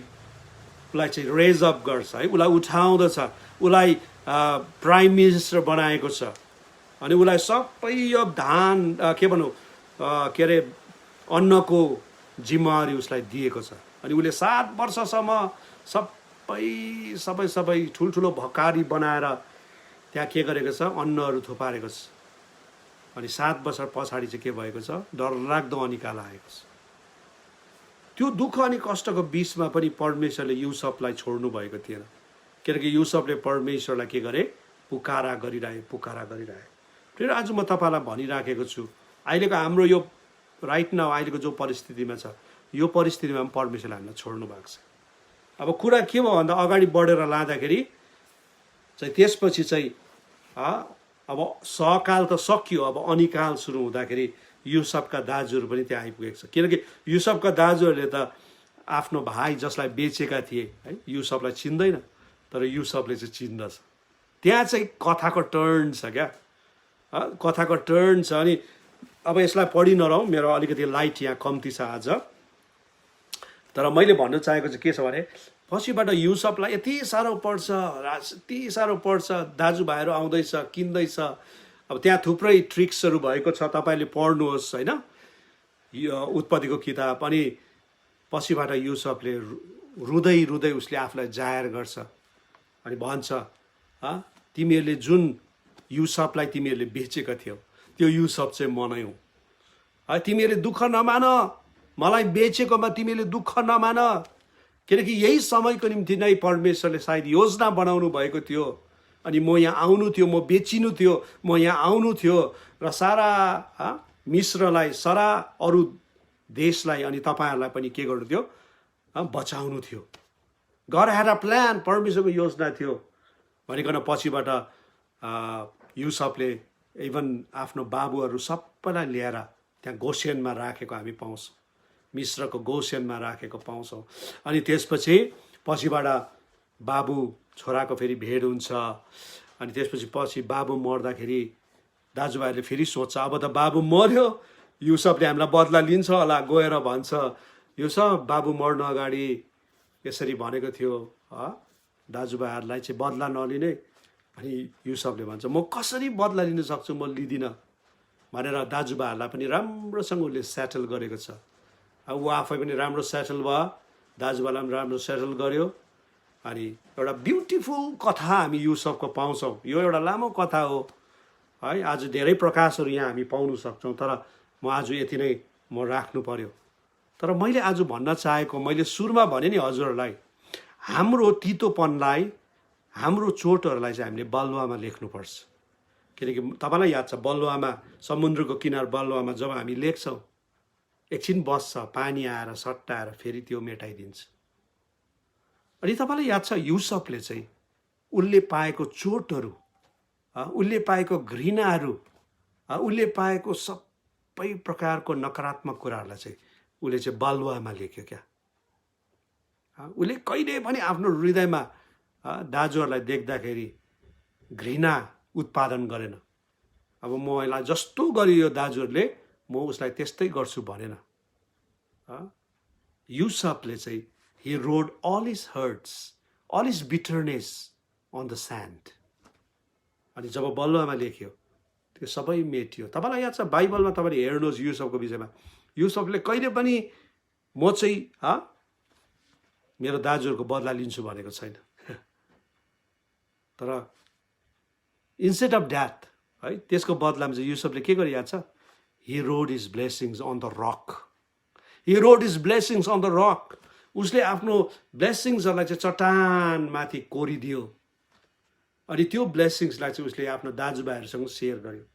[SPEAKER 1] उसलाई चाहिँ रेज अप गर्छ है, उसलाई उठाउँदछ, उसलाई प्राइम मिनिस्टर बनाएको छ। अनि उसलाई सबै यो धान के भनौँ के अरे अन्नको जिम्मेवारी उसलाई दिएको छ। अनि उसले 7 वर्षसम्म सबै ठुल्ठुलो भकारी बनाएर त्यहाँ के गरेको छ, अन्नहरू थुपारेको छ। अनि 7 वर्ष पछाडि चाहिँ के भएको छ, डरलाग्दो अनिकाल आएको छ। त्यो दुःख अनि कष्टको बिचमा पनि परमेश्वरले युसुफलाई छोड्नु भएको थिएन, किनकि युसुफले परमेश्वरलाई के गरे, पुकारा गरिरहे। फेरि आज म तपाईँलाई भनिराखेको छु, अहिलेको हाम्रो यो राइट नाउ अहिलेको जो परिस्थितिमा छ, यो परिस्थितिमा पनि परमेश्वरले हामीलाई छोड्नु भएको छ। अब कुरा के भयो भन्दा अगाडि बढेर लाँदाखेरि चाहिँ त्यसपछि चाहिँ अब सहकाल त सकियो, अब अनिकाल सुरु हुँदाखेरि युसुफका दाजुहरू पनि त्यहाँ आइपुगेको छ। किनकि युसुफका दाजुहरूले त आफ्नो भाइ जसलाई बेचेका थिए है, युसुफलाई चिन्दैन, तर युसुफले चाहिँ चिन्दछ। त्यहाँ चाहिँ कथाको टर्न छ क्या, कथाको टर्न छ। अनि अब यसलाई पढि नरहौँ, मेरो अलिकति लाइट यहाँ कम्ती छ आज, तर मैले भन्न चाहेको चाहिँ के छ भने पछिबाट युसुफलाई यति साह्रो पर्छ, दाजुभाइहरू आउँदैछ, किन्दैछ। अब त्यहाँ थुप्रै ट्रिक्सहरू भएको छ, तपाईँले पढ्नुहोस् होइन, यो उत्पत्तिको किताब। अनि पछिबाट युसुफले रुँदै रुँदै उसले आफूलाई जाहेर गर्छ अनि भन्छ तिमीहरूले जुन युसुफलाई तिमीहरूले बेचेका थियौ त्यो युसुफ चाहिँ म नै हुँ। तिमीहरूले दुःख नमान, मलाई बेचेकोमा तिमीहरूले दुःख नमान, किनकि यही समयको निम्ति नै परमेश्वरले सायद योजना बनाउनु भएको थियो अनि म यहाँ आउनु थियो, म बेचिनु थियो, म यहाँ आउनु थियो र सारा मिश्रलाई, सारा अरू देशलाई अनि तपाईँहरूलाई पनि के गर्नु थियो, बचाउनु थियो। गड ह्याड अ प्लान, परमेश्वरको योजना थियो भनिकन पछिबाट युसुफले इभन आफ्नो बाबुहरू सबैलाई लिएर त्यहाँ गोसेनमा राखेको हामी पाउँछौँ, मिश्रको गोसेनमा राखेको पाउँछौँ। अनि त्यसपछि पछिबाट बाबु छोराको फेरि भेट हुन्छ अनि त्यसपछि बाबु मर्दाखेरि दाजुभाइहरूले फेरि सोध्छ अब त बाबु मर्यो, युसुफले हामीलाई बदला लिन्छ होला, गएर भन्छ युसुफ बाबु मर्नु अगाडि यसरी भनेको थियो दाजुभाइहरूलाई चाहिँ बदला नलिने। अनि युसुफले भन्छ म कसरी बदला लिन सक्छु, म लिदिनँ भनेर दाजुभाइहरूलाई पनि राम्रोसँग उसले सेटल गरेको छ। ऊ आफै पनि राम्रो सेटल भयो, दाजुभाइलाई पनि राम्रो सेटल गर्यो। अनि एउटा ब्युटिफुल कथा हामी युसुफको पाउँछौँ। यो एउटा लामो कथा हो है, आज धेरै प्रकाशहरू यहाँ हामी पाउन सक्छौँ, तर म आज यति नै म राख्नु पर्यो। तर मैले आज भन्न चाहेको, मैले सुरुमा भने नि हजुरहरूलाई, हाम्रो तितोपनलाई, हाम्रो चोटहरूलाई चाहिँ हामीले बलुवामा लेख्नुपर्छ। किनकि तपाईँलाई याद छ बलुवामा, समुद्रको किनार बलुवामा जब हामी लेख्छौँ एकछिन बस्छ, पानी आएर सट्टाएर फेरि त्यो मेटाइदिन्छ। अनि तपाईँलाई याद छ युसुफले चाहिँ उसले पाएको चोटहरू, उसले पाएको घृणाहरू, उसले पाएको सबै प्रकारको नकारात्मक कुराहरूलाई चाहिँ उसले चाहिँ बलुवामा लेख्यो क्या। उसले कहिले पनि आफ्नो हृदयमा दाजुहरूलाई देख्दाखेरि घृणा उत्पादन गरेन। अब मलाई जस्तो गर्यो यो दाजुहरूले म उसलाई त्यस्तै गर्छु भनेन। युसुफले चाहिँ he wrote all his hurts, all his bitterness on the sand. अनि जब बलुवामा लेख्यो त्यो सबै मेटियो। तपाईँलाई याद छ बाइबलमा तपाईँले हेर्नुहोस् युसुफको विषयमा, युसुफले कहिले पनि म चाहिँ मेरो दाजुहरूको बदला लिन्छु भनेको छैन। तर इन्स्टेड अफ द्याट है, त्यसको बदलामा चाहिँ युसुफले के गरे याद छ? he wrote his blessings on the rock. He wrote his blessings on the rock. उसले आफ्नो ब्लेसिङ्सहरूलाई चाहिँ चट्टानमाथि कोरिदियो अनि त्यो ब्लेसिङ्सलाई चाहिँ उसले आफ्नो दाजुभाइहरूसँग सेयर गर्यो।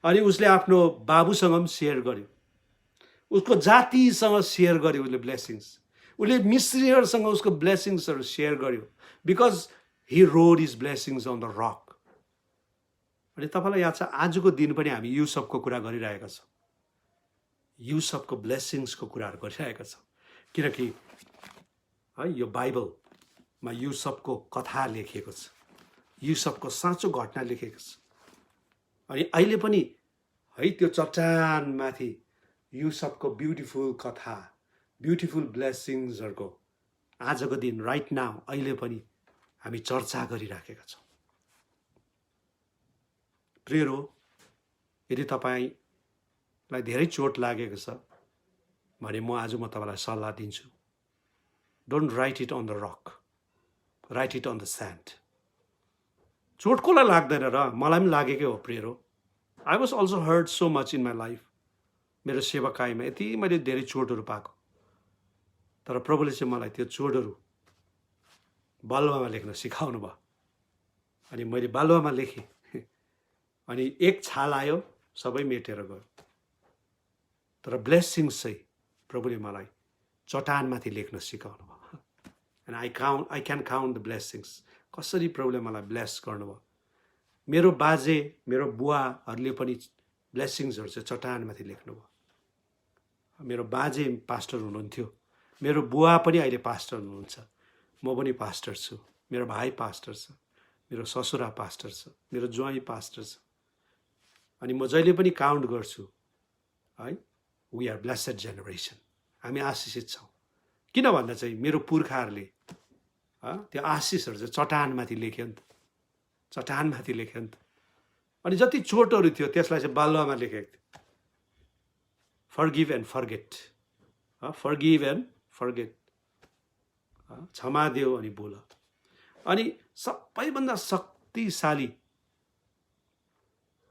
[SPEAKER 1] अनि उसले आफ्नो बाबुसँग पनि सेयर गर्यो, उसको जातिसँग सेयर गर्यो उसले ब्लेसिङ्स। उसले मिस्रीहरूसँग उसको ब्लेसिङ्सहरू सेयर गर्यो because he wrote his blessings on the rock. अनि तपाईँलाई याद छ आजको दिन पनि हामी युसुफको कुरा गरिरहेका छौँ, युसुफको ब्लेसिङ्सको कुराहरू गरिरहेका छौँ। किनकि है यो बाइबलमा युसुफको कथा लेखिएको छ, युसुफको साँचो घटना लेखेको छ। अनि अहिले पनि है त्यो चट्टानमाथि युसुफको ब्युटिफुल कथा, ब्युटिफुल ब्लेसिङ्सहरूको आजको दिन राइट नाउ अहिले पनि हामी चर्चा गरिराखेका छौँ। प्रियरो, यदि तपाईँलाई धेरै चोट लागेको छ भने आज म तपाईँलाई सल्लाह दिन्छु, don't write it on the rock, write it on the sand. चोट कसलाई लाग्दैन र? मलाई पनि लागेकै हो प्रियरो। I was also hurt so much in my life. मेरो सेवाकाईमा यति मैले धेरै चोटहरू पाएको, तर प्रभुले चाहिँ मलाई त्यो चोटहरू बालुवामा लेख्न सिकाउनु भयो। अनि मैले बालुवामा लेखेँ अनि एक छाल आयो, सबै मेटेर गयो। तर ब्लेसिङ्स चाहिँ प्रभुले मलाई चट्टानमाथि लेख्न सिकाउनु भयो। And I can count the blessings. कसरी प्रभुले मलाई ब्लेस गर्नुभयो। मेरो बाजे, मेरो बुवाहरूले पनि ब्लेसिङ्सहरू चाहिँ चट्टानमाथि लेख्नुभयो। मेरो बाजे पास्टर हुनुहुन्थ्यो, मेरो बुवा पनि अहिले पास्टर हुनुहुन्छ, म पनि पास्टर छु, मेरो भाइ पास्टर छ, मेरो ससुरा पास्टर छ, मेरो ज्वाइँ पास्टर छ। अनि म जहिले पनि काउन्ट गर्छु है, वी आर ब्लेसेड जेनेरेसन, हामी आशिषित छौँ। किन भन्दा चाहिँ मेरो पुर्खाहरूले त्यो आशिषहरू चाहिँ चट्टानमाथि लेख्यो नि त, चट्टानमाथि लेख्यो नि त। अनि जति चोटहरू थियो त्यसलाई चाहिँ बालुवामा लेखेको थियो। Forgive and forget, forgive and forget, क्षमा देऊ अनि बोल। अनि सबैभन्दा शक्तिशाली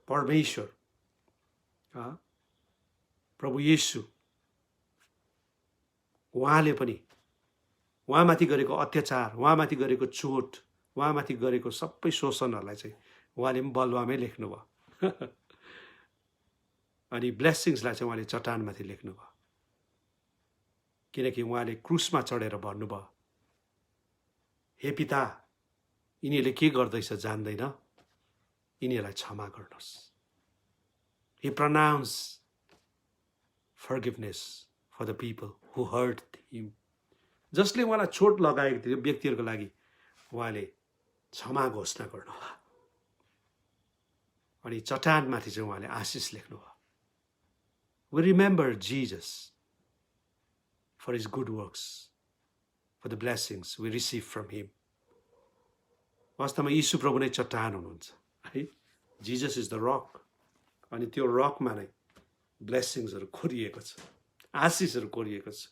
[SPEAKER 1] परमेश्वर प्रभु येशू, उहाँले पनि उहाँमाथि गरेको अत्याचार, उहाँमाथि गरेको चोट, उहाँमाथि गरेको सबै शोषणहरूलाई चाहिँ उहाँले पनि बलुवामै लेख्नुभयो। अनि ब्लेसिङ्सलाई चाहिँ उहाँले चट्टानमाथि लेख्नुभयो, किनकि उहाँले क्रुसमा चढेर भन्नुभयो, हे पिता, यिनीहरूले के गर्दैछ जान्दैन, यिनीहरूलाई क्षमा गर्नुहोस्। He pronounced forgiveness for the people who hurt him. जसले उहाँलाई चोट लगाएको थियो व्यक्तिहरूको लागि उहाँले क्षमा घोषणा गर्नुभयो। अनि चट्टानमाथि चाहिँ उहाँले आशिष लेख्नुभयो। We remember Jesus for his good works, for the blessings we receive from him. वास्तवमा यीशु प्रभु नै चट्टान हुनुहुन्छ है। Jesus is the rock. अनि त्यो रकमा नै ब्लेसिङ्सहरू कोरिएको छ, आशिषहरू कोरिएको छ।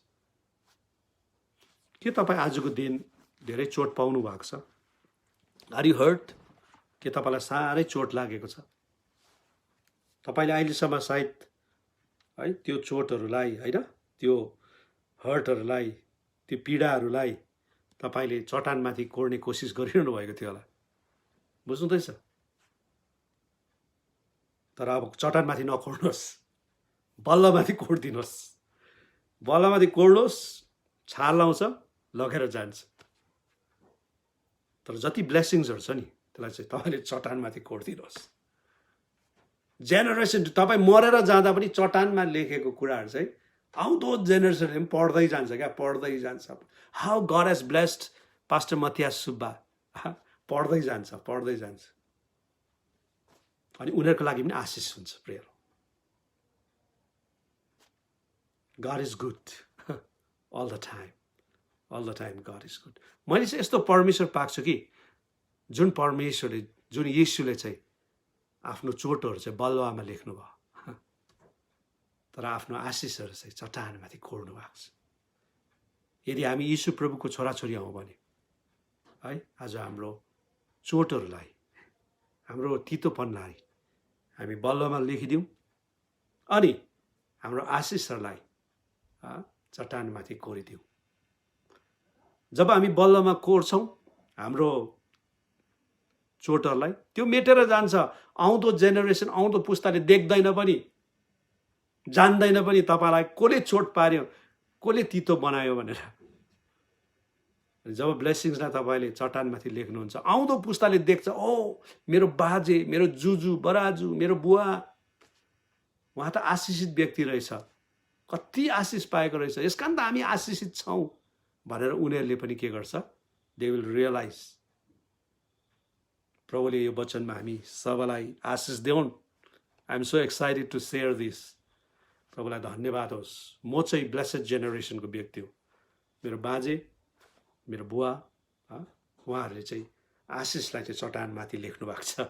[SPEAKER 1] के तपाईँ आजको दिन धेरै चोट पाउनु भएको छ? Are you hurt? के तपाईँलाई साह्रै चोट लागेको छ? तपाईँले अहिलेसम्म सायद है त्यो चोटहरूलाई, होइन, त्यो हर्टहरूलाई, त्यो पीडाहरूलाई तपाईँले चट्टानमाथि कोर्ने कोसिस गरिरहनु भएको थियो होला, बुझ्नुहुँदैछ? तर अब चट्टानमाथि नकोर्नुहोस्, बल्लमाथि कोर्दिनुहोस्। बल्लमाथि कोर्नुहोस्, छाल लाउँछ, लगेर जान्छ। तर जति ब्लेसिङ्सहरू छ नि त्यसलाई चाहिँ तपाईँले चट्टानमाथि कोर्दिनुहोस्। जेनेरेसन, तपाईँ मरेर जाँदा पनि चट्टानमा लेखेको कुराहरू चाहिँ आउँदो जेनेरेसनले पनि पढ्दै जान्छ क्या, पढ्दै जान्छ। How God has blessed pastor Mathias Subba, पढ्दै जान्छ, पढ्दै जान्छ। अनि उनीहरूको लागि पनि आशिष हुन्छ। Prayer, God is good all the time, all the time God is good. मैले चाहिँ यस्तो परमेश्वर पाएको छु कि जुन परमेश्वरले, जुन येशूले चाहिँ आफ्नो चोटहरू चाहिँ बलुवामा लेख्नुभयो, तर आफ्नो आशिषहरू चाहिँ चट्टानमाथि कोर्नु भएको छ। यदि हामी यीशु प्रभुको छोराछोरी हौँ भने है, आज हाम्रो चोटहरूलाई, हाम्रो तितोपनलाई हामी बलुवामा लेखिदिउँ अनि हाम्रो आशिषहरूलाई चट्टानमाथि कोरिदिउँ। जब हामी बलुवामा कोर्छौँ हाम्रो चोटहरूलाई, त्यो मेटेर जान्छ। आउँदो जेनेरेसन, आउँदो पुस्ताले देख्दैन पनि, जान्दैन पनि तपाईँलाई कसले चोट पार्यो, कसले तितो बनायो भनेर। जब ब्लेसिङ्सलाई तपाईँले चट्टानमाथि लेख्नुहुन्छ, आउँदो पुस्ताले देख्छ, ओ मेरो बाजे, मेरो जुजू, बराजु, मेरो बुवा, उहाँ त आशिषित व्यक्ति रहेछ, कति आशिष पाएको रहेछ, यसकारण त हामी आशिषित छौँ भनेर उनीहरूले पनि के गर्छ? They will realise. प्रभुले यो वचनमा हामी सबैलाई आशिष देऊन्। I am so excited to share this. प्रभुलाई धन्यवाद होस्। म चाहिँ ब्लेसेड जेनेरेसनको व्यक्ति हो। मेरो बाजे, मेरो बुवा, उहाँहरूले चाहिँ आशिषलाई चाहिँ चट्टानमाथि लेख्नु भएको छ।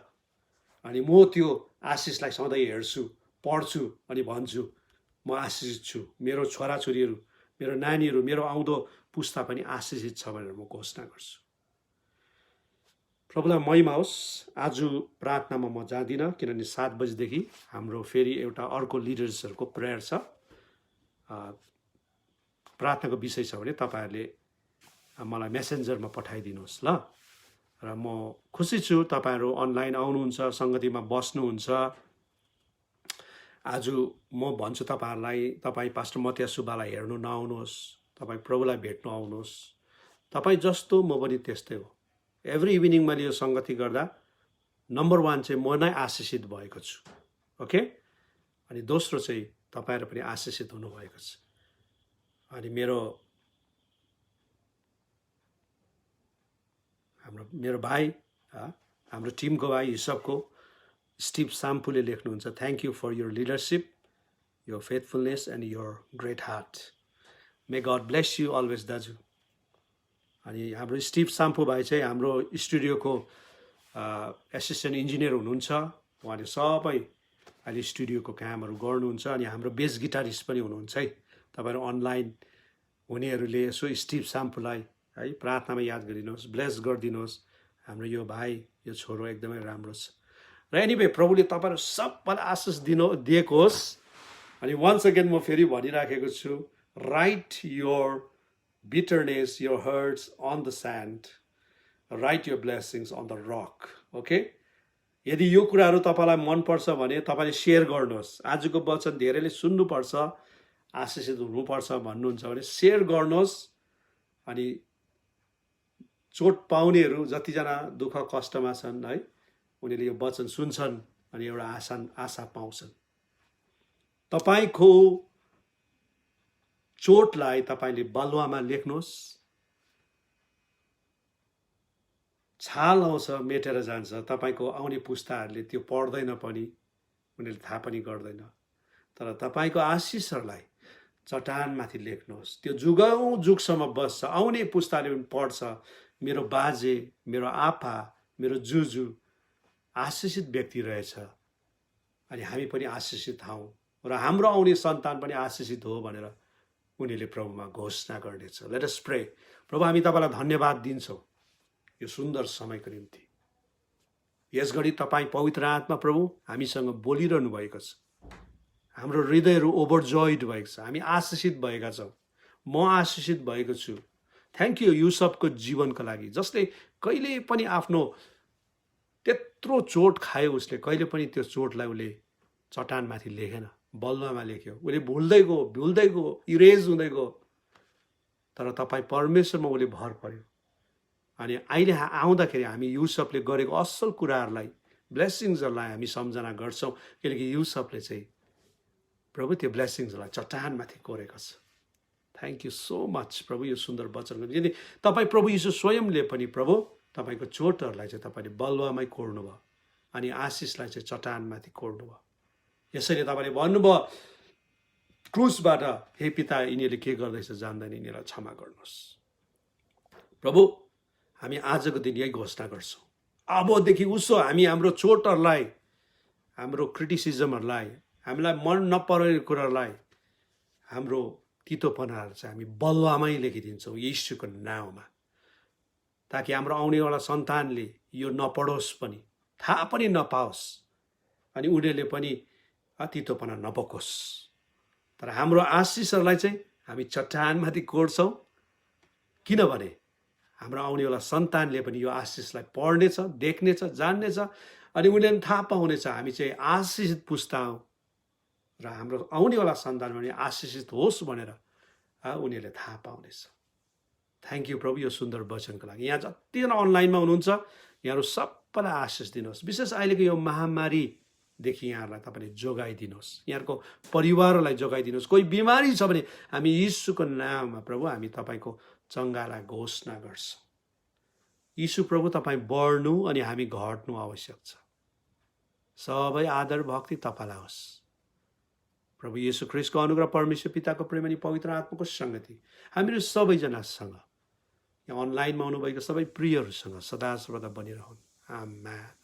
[SPEAKER 1] अनि म त्यो आशिषलाई सधैँ हेर्छु, पढ्छु अनि भन्छु, म आशिषित छु। मेरो छोराछोरीहरू, मेरो नानीहरू, मेरो आउँदो पुस्ता पनि आशिषित छ भनेर म घोषणा गर्छु। प्रभुलाई महिमा होस्। आज प्रार्थनामा म जाँदिनँ, किनभने 7 बजीदेखि हाम्रो फेरि एउटा अर्को लिडर्सहरूको प्रेयर छ। प्रार्थनाको विषय छ भने तपाईँहरूले मलाई मेसेन्जरमा पठाइदिनुहोस् ल। र म खुसी छु तपाईँहरू अनलाइन आउनुहुन्छ, सङ्गतिमा बस्नुहुन्छ। आज म भन्छु तपाईँहरूलाई, तपाईँ पास्टर मथियास सुब्बालाई हेर्नु नआउनुहोस्, तपाईँ प्रभुलाई भेट्नु आउनुहोस्। तपाईँ जस्तो म पनि त्यस्तै हो। एभ्री इभिनिङ मैले यो सङ्गति गर्दा नम्बर 1 चाहिँ म नै आशिषित भएको छु। ओके, अनि दोस्रो चाहिँ तपाईँहरू पनि आशिषित हुनुभएको छ। अनि मेरो भाइ, हाम्रो टिमको भाइ हिसाबको स्टिभ साम्पुले लेख्नुहुन्छ, thank you for your leadership, your faithfulness and your great heart. May God bless you always दाजु। अनि हाम्रो स्टिभ साम्पु भाइ चाहिँ हाम्रो स्टुडियोको एसिस्टेन्ट इन्जिनियर हुनुहुन्छ। उहाँले सबै अहिले स्टुडियोको कामहरू गर्नुहुन्छ। अनि हाम्रो बेस गिटारिस्ट पनि हुनुहुन्छ है, तपाईँहरू अनलाइन हुनेहरूले यसो स्टिभ साम्पुलाई है प्रार्थनामा याद गरिदिनुहोस्, ब्लेस गरिदिनुहोस्। हाम्रो यो भाइ यो छोरो एकदमै राम्रो छ। र एनिवे प्रभुले तपाईँहरू सबैलाई आशिष दिएको होस्। अनि वन्स अगेन म फेरि भनिराखेको छु, write your bitterness, your hurts on the sand, write your blessings on the rock. Okay, यदि यो कुराहरू तपाईँलाई मनपर्छ भने तपाईँले सेयर गर्नुहोस्। आजको वचन धेरैले सुन्नुपर्छ, आशिषित हुनुपर्छ भन्नुहुन्छ भने सेयर गर्नुहोस्। अनि चोट पाउनेहरू जतिजना दुःख कष्टमा छन् है, उनीहरूले यो वचन सुन्छन् अनि एउटा आशा पाउँछन्। तपाईँको चोटलाई तपाईँले बालुवामा लेख्नुहोस्। छाल आउँछ, मेटेर जान्छ। तपाईँको आउने पुस्ताहरूले त्यो पढ्दैन पनि, उनीहरूले थाहा पनि गर्दैन। तर तपाईँको आशिषहरूलाई चट्टानमाथि लेख्नुहोस्। त्यो जुगौँ जुगसम्म बस्छ। आउने पुस्ताले पनि पढ्छ, मेरो बाजे, मेरो आप्पा, मेरो जुजु आशिषित व्यक्ति रहेछ अनि हामी पनि आशिषित हौँ र हाम्रो आउने सन्तान पनि आशिषित हो भनेर उनीहरूले प्रभुमा घोषणा गर्नेछ। Let us pray. प्रभु, हामी तपाईँलाई धन्यवाद दिन्छौँ यो सुन्दर समयको निम्ति। यस घडी तपाईँ पवित्र आत्मा प्रभु हामीसँग बोलिरहनु भएको छ। हाम्रो हृदयहरू ओभरजोइड भएको छ। हामी आशिषित भएका छौँ। म आशिषित भएको छु। थ्याङ्क यू युसुफको जीवनको लागि, जसले कहिले पनि आफ्नो त्यत्रो चोट खायो, उसले कहिले पनि त्यो चोटलाई उसले चट्टानमाथि लेखेन, बलुवामा लेख्यो। उसले भुल्दै गयो, इरेज हुँदै गयो। तर तपाईँ परमेश्वरमा उसले भर पर्यो। अनि अहिले आउँदाखेरि हामी युसुफले गरेको असल कुराहरूलाई, ब्लेसिङ्सहरूलाई हामी सम्झना गर्छौँ, किनकि युसुफले चाहिँ प्रभु त्यो ब्लेसिङ्सहरूलाई चट्टानमाथि कोरेको छ। थ्याङ्क यू सो मच प्रभु यो सुन्दर वचनको। यदि तपाईँ प्रभु यीशु स्वयंले पनि प्रभु तपाईँको चोटहरूलाई चाहिँ तपाईँले बलुवामै कोर्नुभयो अनि आशिषलाई चाहिँ चट्टानमाथि कोर्नुभयो। यसैले तपाईँले भन्नुभयो क्रुसबाट, हे पिता, यिनीहरूले के गर्दैछ जान्दैन, यिनीहरूलाई क्षमा गर्नुहोस्। प्रभु, हामी आजको दिन यही घोषणा गर्छौँ, अबदेखि उसो हामी हाम्रो चोटहरूलाई, हाम्रो क्रिटिसिजमहरूलाई, हामीलाई मन नपरेको कुराहरूलाई, हाम्रो तितोपनाहरू चाहिँ हामी बलुवामै लेखिदिन्छौँ यीशुको नाउँमा, ताकि हाम्रो आउनेवाला सन्तानले यो नपढोस् पनि, थाहा पनि नपाओस् अनि उनीहरूले पनि तितोपना नपकोस्। तर हाम्रो आशिषहरूलाई चाहिँ हामी चट्टानमाथि कोर्छौँ, किनभने हाम्रो आउनेवाला सन्तानले पनि यो आशिषलाई पढ्नेछ, देख्नेछ, जान्नेछ अनि उनीहरूले थाहा पाउनेछ हामी चाहिँ आशिषित पुस्ता हौँ र हाम्रो आउनेवाला सन्तान पनि आशिषित होस् भनेर उनीहरूले थाहा पाउनेछ। थ्याङ्क यू प्रभु यो सुन्दर वचनको लागि। यहाँ जतिजना अनलाइनमा हुनुहुन्छ यहाँहरू सबैलाई आशिष दिनुहोस्। विशेष अहिलेको यो महामारीदेखि यहाँहरूलाई तपाईँले जोगाइदिनुहोस्, यहाँहरूको परिवारलाई जोगाइदिनुहोस्। कोही बिमारी छ भने हामी यीशुको नाममा प्रभु हामी तपाईँको चङ्गालाई घोषणा गर्छौँ। यीशु प्रभु तपाईँ बढ्नु अनि हामी घट्नु आवश्यक छ। सबै आदर भक्ति तपाईँलाई होस्। प्रभु येशू ख्रिस्टको अनुग्रह, परमेश्वर पिताको प्रेम अनि पवित्र आत्माको सङ्गति हामीहरू सबैजनासँग, यहाँ अनलाइनमा आउनुभएको सबै प्रियहरूसँग सदा सर्वदा बनिरहन्। आमेन।